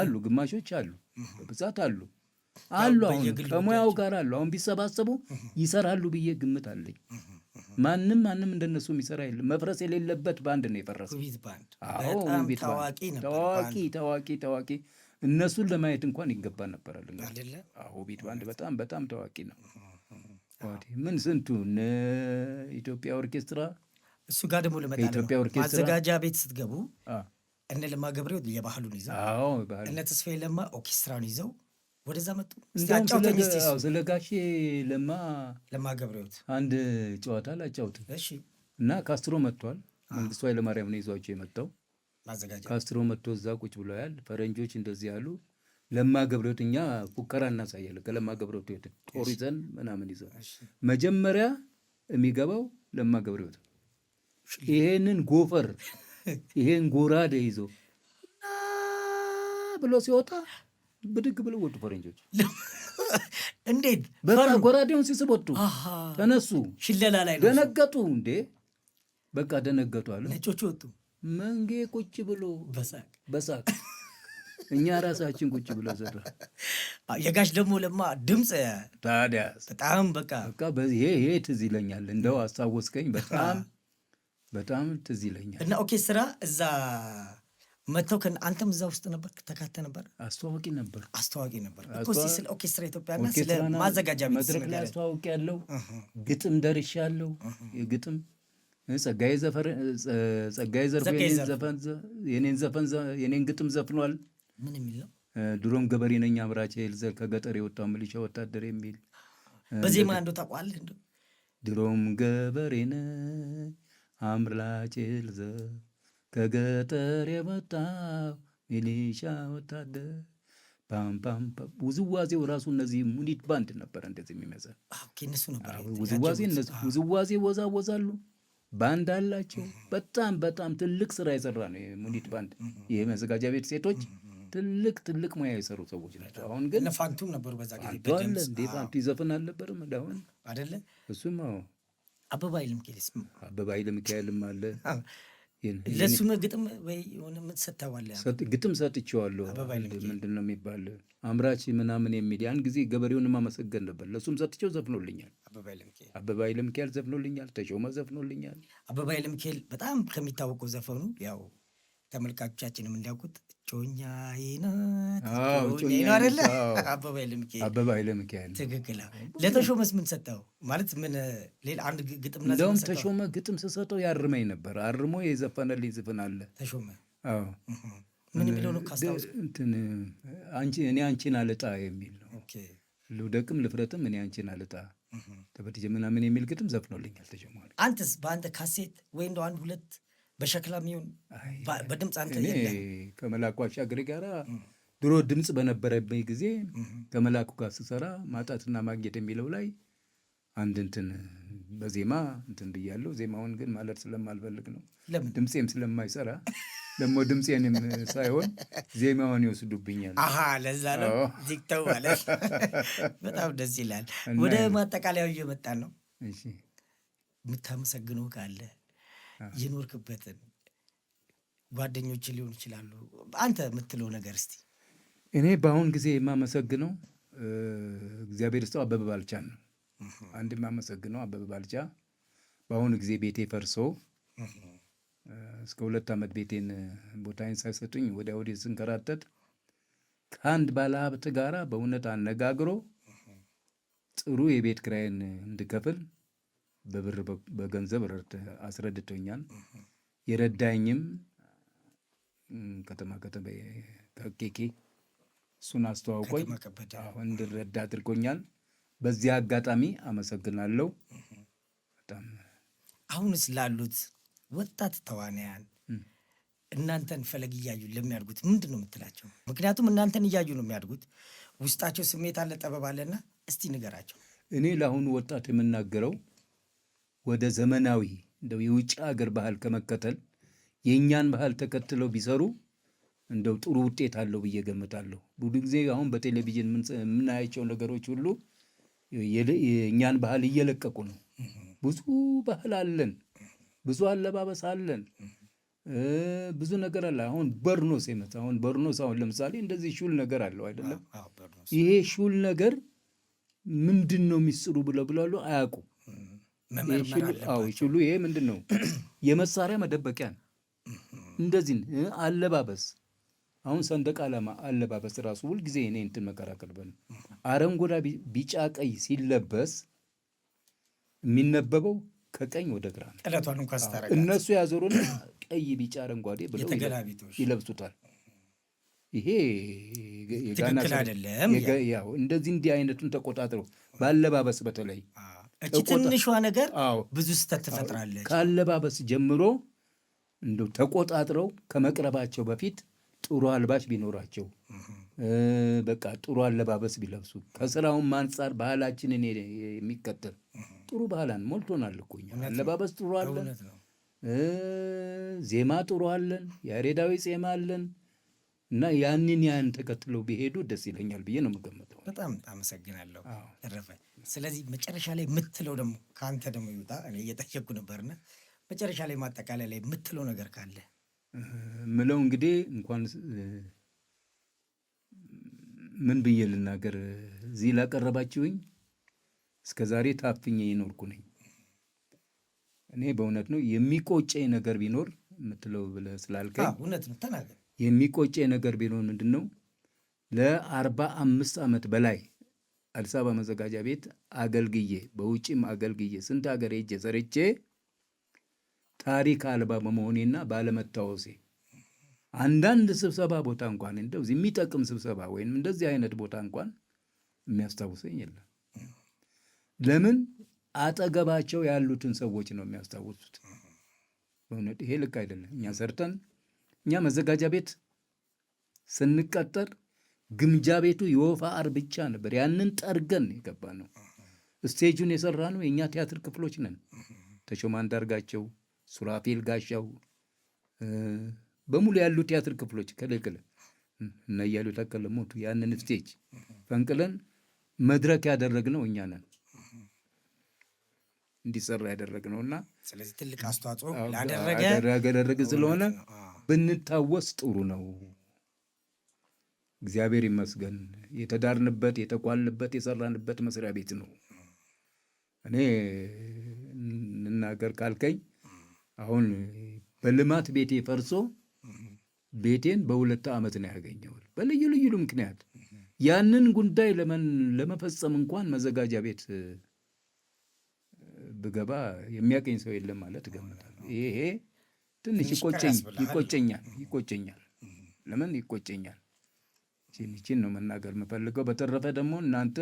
አሉ ግማሾች አሉ፣ በብዛት አሉ። አሁን ከሙያው ጋር አሉ። አሁን ቢሰባሰቡ ይሰራሉ ብዬ ግምት አለኝ። ማንም እንደነሱ የሚሰራ የለም። መፍረስ የሌለበት ባንድ ነው የፈረሰው። ታዋቂ እነሱን ለማየት እንኳን ይገባ ነበር። ውቢት ባንድ በጣም ታዋቂ ነው። ምን ስንቱ ኢትዮጵያ ኦርኬስትራ። እሱ ጋር ደግሞ ለመጣ ማዘጋጃ ቤት ስትገቡ እነ ለማ ገብሬው የባህሉን ይዘው፣ እነ ተስፋዬ ለማ ኦርኬስትራውን ይዘው ወደዛ መጡ። እንዲያውም ስለ ጋሼ ለማ ገብረሕይወት አንድ ጨዋታ ላጫውት እና ካስትሮ መጥቷል። መንግስቱ ኃይለማርያም ነው ይዟቸው የመጣው። ካስትሮ መጥቶ እዛ ቁጭ ብለዋል። ፈረንጆች እንደዚህ ያሉ ለማ ገብረሕይወት እኛ ፉከራ እናሳያለን። ከለማ ገብረሕይወት ጦር ይዘን ምናምን ይዘን መጀመሪያ የሚገባው ለማ ገብረሕይወት ይሄንን ጎፈር ይሄን ጎራዴ ይዞ ብሎ ሲወጣ ብድግ ብለው ወጡ ፈረንጆች። እንዴት ጎራዴውን ሲስብ ወጡ፣ ተነሱ፣ ሽለላ ላይ ደነገጡ። እንዴ በቃ ደነገጡ አለ። ነጮቹ ወጡ። መንጌ ቁጭ ብሎ በሳቅ እኛ ራሳችን ቁጭ ብሎ ዘራ። የጋሽ ደግሞ ለማ ድምፅ ታዲያ በጣም በቃ ይሄ ትዝ ይለኛል። እንደው አስታወስከኝ። በጣም ትዝ ይለኛል። እና ኦርኬስትራ እዛ መጥተው አንተም እዛ ውስጥ ነበር፣ ተካተ ነበር። አስተዋዋቂ ነበር እኮ ስለ ኦርኬስትራ ኢትዮጵያና ስለ ማዘጋጃ ቤት መድረክ ላይ አስተዋውቅ ያለው ግጥም ደርሻ ያለው የግጥም ጸጋዬ ዘርፎ የኔን ግጥም ዘፍኗል። ምን የሚል ነው? ድሮም ገበሬ ነኝ አምራች ዘር ከገጠር የወጣው ሚሊሻ ወታደር የሚል በዜማ እንደው ታውቀዋለህ? እንደው ድሮም ገበሬ ነኝ አምራች ዘር ከገጠር የመጣው ሚሊሻ ወታደር ፓምፓምፓም። ውዝዋዜው ራሱ እነዚህ ሙኒት ባንድ ነበር እንደዚህ የሚመዘን ውዝዋዜ ወዛወዛሉ። ባንድ አላቸው። በጣም ትልቅ ስራ የሰራ ነው የሙኒት ባንድ። ይሄ መዘጋጃ ቤት ሴቶች ትልቅ ሙያ የሰሩ ሰዎች ናቸው። አሁን ግን ፋንቱም ነበሩ በዛ ጊዜ እንዴ ፋንቱ ይዘፍን አልነበረም እንዳሁን አይደለ? እሱም አበባ ኃይለ ሚካኤልም አለ። ለሱ ግጥም ወይ የሆነ ሰጥተዋለህ? ግጥም ሰጥቼዋለሁ። ምንድን ነው የሚባል አምራች ምናምን የሚል ያን ጊዜ ገበሬውን ማመሰገን ነበር። ለሱም ሰጥቼው ዘፍኖልኛል። አበባ ኃይለ ሚካኤል ዘፍኖልኛል። ተሾመ ዘፍኖልኛል። አበባ ኃይለ ሚካኤል በጣም ከሚታወቀው ዘፈኑ ያው ተመልካቾቻችንም እንዲያውቁት ጮኛዬ ናት አይደለ? አበባ ኃይለ ሚካኤል ትክክል። ለተሾመስ ምን ሰጠው? ማለት ምን ሌላ አንድ ግጥም ነው? እንደውም ተሾመ ግጥም ስሰጠው ያርመኝ ነበር። አርሞ የዘፈነልኝ ዝፍን አለ ተሾመ። ምን የሚለው ነው ካስታውስ? እኔ አንቺን አልጣ የሚል ነው። ልውደቅም ልፍረጥም እኔ አንቺን አልጣ ተበትጀ ምናምን የሚል ግጥም ዘፍኖልኛል ተሾመ። አንተስ በአንተ ካሴት ወይ እንደው አንድ ሁለት በሸክላ ሚሆን በድምፅ አንተ ከመላኩ አሻገሬ ጋር ድሮ ድምፅ በነበረብኝ ጊዜ ከመላኩ ጋር ስሰራ ማጣትና ማግኘት የሚለው ላይ አንድ በዜማ ብያለሁ። ዜማውን ግን ማለት ስለማልፈልግ ነው። ድምፄም ስለማይሰራ ደግሞ ድምፄንም ሳይሆን ዜማውን ይወስዱብኛል። ለዛ ነው ዚክተው ማለት። በጣም ደስ ይላል። ወደ ማጠቃለያው እየመጣን ነው። የምታመሰግነው ካለ የኖርክበትን ጓደኞች ሊሆን ይችላሉ፣ አንተ የምትለው ነገር እስቲ። እኔ በአሁን ጊዜ የማመሰግነው እግዚአብሔር ይስጠው አበበ ባልቻን ነው። አንድ የማመሰግነው አበበ ባልቻ በአሁኑ ጊዜ ቤቴ ፈርሶ እስከ 2 ዓመት ቤቴን ቦታዬን ሳይሰጡኝ ወዲያ ወዲህ ስንከራተት ከአንድ ባለሀብት ጋራ በእውነት አነጋግሮ ጥሩ የቤት ኪራይን እንድከፍል በብር በገንዘብ አስረድቶኛል። የረዳኝም ከተማ ከኬኬ እሱን አስተዋውቆኝ እንድረዳ አድርጎኛል። በዚህ አጋጣሚ አመሰግናለሁ በጣም። አሁንስ ላሉት ወጣት ተዋናያን እናንተን ፈለግ እያዩ ለሚያድጉት ምንድን ነው የምትላቸው? ምክንያቱም እናንተን እያዩ ነው የሚያድጉት። ውስጣቸው ስሜት አለ፣ ጥበብ አለና እስቲ ንገራቸው። እኔ ለአሁኑ ወጣት የምናገረው ወደ ዘመናዊ እንደው የውጭ ሀገር ባህል ከመከተል የእኛን ባህል ተከትለው ቢሰሩ እንደው ጥሩ ውጤት አለው ብዬ ገምታለሁ። ብዙ ጊዜ አሁን በቴሌቪዥን የምናያቸው ነገሮች ሁሉ የእኛን ባህል እየለቀቁ ነው። ብዙ ባህል አለን፣ ብዙ አለባበስ አለን፣ ብዙ ነገር አለ። አሁን በርኖስ አሁን ለምሳሌ እንደዚህ ሹል ነገር አለው አይደለም? ይሄ ሹል ነገር ምንድን ነው የሚስሩ ብለው አያውቁ። ሹሉ ይሄ ምንድን ነው? የመሳሪያ መደበቂያ ነው። እንደዚህ አለባበስ አሁን ሰንደቅ ዓላማ አለባበስ ራሱ ሁልጊዜ እኔ መከራከር አረንጓዴ ቢጫ ቀይ ሲለበስ የሚነበበው ከቀኝ ወደ ግራ ነው። እነሱ ያዞሩና ቀይ ቢጫ አረንጓዴ ብለው ይለብሱታል። ይሄ ትክክል አይደለም። ያው እንደዚህ እንዲህ አይነቱን ተቆጣጥረው ባለባበስ በተለይ እቺ ትንሿ ነገር ብዙ ስህተት ትፈጥራለች። ከአለባበስ ጀምሮ እንደው ተቆጣጥረው ከመቅረባቸው በፊት ጥሩ አልባሽ ቢኖራቸው፣ በቃ ጥሩ አለባበስ ቢለብሱ፣ ከስራውም አንጻር ባህላችንን የሚከተል ጥሩ ባህላን ሞልቶናል እኮ እኛ። አለባበስ ጥሩ አለን፣ ዜማ ጥሩ አለን፣ ያሬዳዊ ዜማ አለን እና ያን ተከትለው ቢሄዱ ደስ ይለኛል ብዬ ነው የምገምተው። በጣም አመሰግናለሁ ተረፈ። ስለዚህ መጨረሻ ላይ የምትለው ደግሞ ከአንተ ደግሞ ይውጣ። እኔ እየጠየቅኩ ነበርና መጨረሻ ላይ ማጠቃለያ ላይ የምትለው ነገር ካለ ምለው እንግዲህ እንኳን ምን ብዬ ልናገር፣ እዚህ ላቀረባችሁኝ እስከ ዛሬ ታፍኜ የኖርኩ ነኝ። እኔ በእውነት ነው የሚቆጨኝ ነገር ቢኖር የምትለው ብለህ ስላልከኝ እውነት ነው ተናገር። የሚቆጨኝ ነገር ቢኖር ምንድን ነው ለ45 ዓመት በላይ አዲስ አበባ መዘጋጃ ቤት አገልግዬ በውጭም አገልግዬ ስንት ሀገር ሄጄ ሰርቼ ታሪክ አልባ በመሆኔና ባለመታወሴ አንዳንድ ስብሰባ ቦታ እንኳን እንደዚህ የሚጠቅም ስብሰባ ወይም እንደዚህ አይነት ቦታ እንኳን የሚያስታውሰኝ የለም። ለምን? አጠገባቸው ያሉትን ሰዎች ነው የሚያስታውሱት። በእውነት ይሄ ልክ አይደለም። እኛ ሰርተን እኛ መዘጋጃ ቤት ስንቀጠር ግምጃ ቤቱ የወፍ አር ብቻ ነበር። ያንን ጠርገን የገባ ነው። ስቴጁን የሰራ ነው የእኛ ቲያትር ክፍሎች ነን። ተሾማ አንዳርጋቸው፣ ሱራፌል ጋሻው በሙሉ ያሉ ቲያትር ክፍሎች ከለከለ እና እያሉ ታከለ ሞቱ። ያንን ስቴጅ ፈንቅለን መድረክ ያደረግነው እኛ ነን እንዲሰራ ያደረግነውና ስለዚህ ትልቅ አስተዋጽኦ ላደረገ ስለሆነ ብንታወስ ጥሩ ነው። እግዚአብሔር ይመስገን የተዳርንበት የተቋልንበት የሰራንበት መስሪያ ቤት ነው። እኔ እንናገር ካልከኝ አሁን በልማት ቤቴ ፈርሶ ቤቴን በ2 ዓመት ነው ያገኘሁት በልዩ ልዩ ምክንያት። ያንን ጉዳይ ለመፈጸም እንኳን መዘጋጃ ቤት ብገባ የሚያቀኝ ሰው የለም ማለት እገምታለሁ። ይሄ ትንሽ ይቆጨኛል። ለምን ይቆጨኛል? ይህችን ነው መናገር የምፈልገው። በተረፈ ደግሞ እናንተ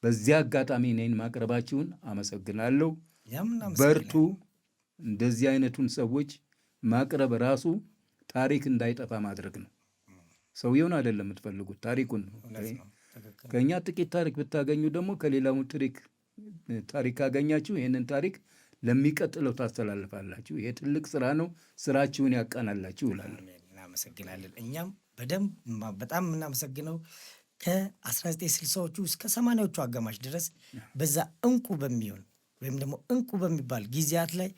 በዚያ አጋጣሚ እኔን ማቅረባችሁን አመሰግናለሁ። በርቱ። እንደዚህ አይነቱን ሰዎች ማቅረብ ራሱ ታሪክ እንዳይጠፋ ማድረግ ነው። ሰውየውን አይደለም የምትፈልጉት፣ ታሪኩን ነው። ከእኛ ጥቂት ታሪክ ብታገኙ ደግሞ ከሌላው ታሪክ ካገኛችሁ ይህንን ታሪክ ለሚቀጥለው ታስተላልፋላችሁ። ይሄ ትልቅ ስራ ነው። ስራችሁን ያቃናላችሁ እላለሁ። እናመሰግናለን። እኛም በጣም የምናመሰግነው ከ1960ዎቹ እስከ 80ዎቹ አጋማሽ ድረስ በዛ እንቁ በሚሆን ወይም ደግሞ እንቁ በሚባል ጊዜያት ላይ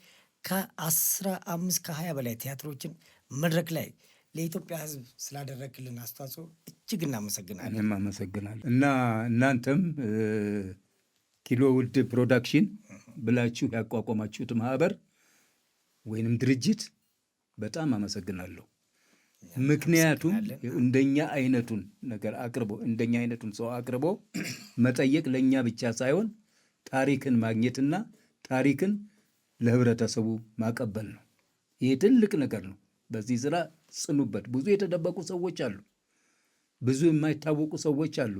ከ15 ከ20 በላይ ቲያትሮችን መድረክ ላይ ለኢትዮጵያ ሕዝብ ስላደረግልን አስተዋጽኦ እጅግ እናመሰግናለን። እኔም አመሰግናለሁ እና እናንተም ኪሎ ውድ ፕሮዳክሽን ብላችሁ ያቋቋማችሁት ማህበር ወይንም ድርጅት በጣም አመሰግናለሁ። ምክንያቱም እንደኛ አይነቱን ነገር አቅርቦ እንደኛ አይነቱን ሰው አቅርቦ መጠየቅ ለእኛ ብቻ ሳይሆን ታሪክን ማግኘትና ታሪክን ለህብረተሰቡ ማቀበል ነው። ይህ ትልቅ ነገር ነው። በዚህ ስራ ጽኑበት። ብዙ የተደበቁ ሰዎች አሉ፣ ብዙ የማይታወቁ ሰዎች አሉ።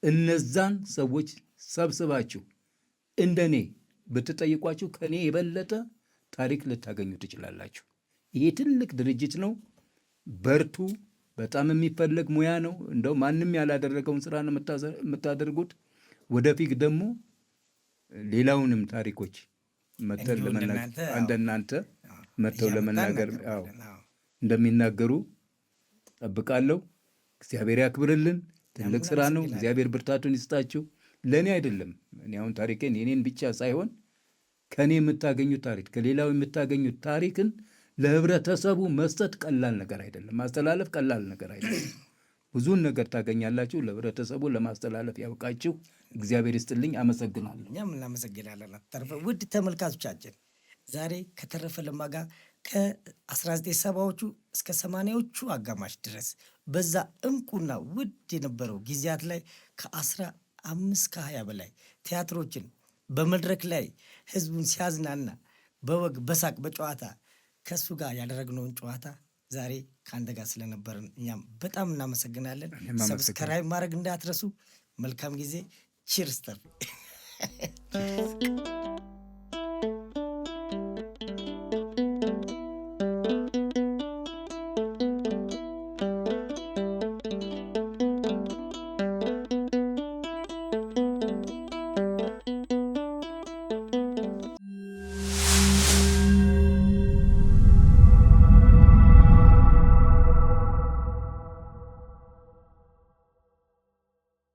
እነዛን ሰዎች ሰብስባችሁ እንደኔ ብትጠይቋችሁ ከኔ የበለጠ ታሪክ ልታገኙ ትችላላችሁ። ይሄ ትልቅ ድርጅት ነው። በርቱ። በጣም የሚፈለግ ሙያ ነው። እንደው ማንም ያላደረገውን ስራ ነው የምታደርጉት። ወደፊት ደግሞ ሌላውንም ታሪኮች መተው ለመናገር እንደናንተ መተው ለመናገር እንደሚናገሩ ጠብቃለሁ። እግዚአብሔር ያክብርልን። ትልቅ ስራ ነው። እግዚአብሔር ብርታቱን ይስጣችሁ። ለእኔ አይደለም። እኔ አሁን ታሪኬን የኔን ብቻ ሳይሆን ከእኔ የምታገኙት ታሪክ ከሌላው የምታገኙት ታሪክን ለህብረተሰቡ መስጠት ቀላል ነገር አይደለም። ማስተላለፍ ቀላል ነገር አይደለም። ብዙን ነገር ታገኛላችሁ። ለህብረተሰቡ ለማስተላለፍ ያውቃችሁ። እግዚአብሔር ይስጥልኝ። አመሰግናለሁ። እኛም እናመሰግናለን። ተረፈ ውድ ተመልካቾቻችን ዛሬ ከተረፈ ለማ ጋር ከ1970ዎቹ እስከ 80ዎቹ አጋማሽ ድረስ በዛ እንቁና ውድ የነበረው ጊዜያት ላይ ከ15 ከ20 በላይ ቲያትሮችን በመድረክ ላይ ህዝቡን ሲያዝናና በወግ በሳቅ በጨዋታ ከእሱ ጋር ያደረግነውን ጨዋታ ዛሬ ከአንተ ጋር ስለነበርን እኛም በጣም እናመሰግናለን። ሰብስክራይብ ማድረግ እንዳትረሱ። መልካም ጊዜ። ቺርስ።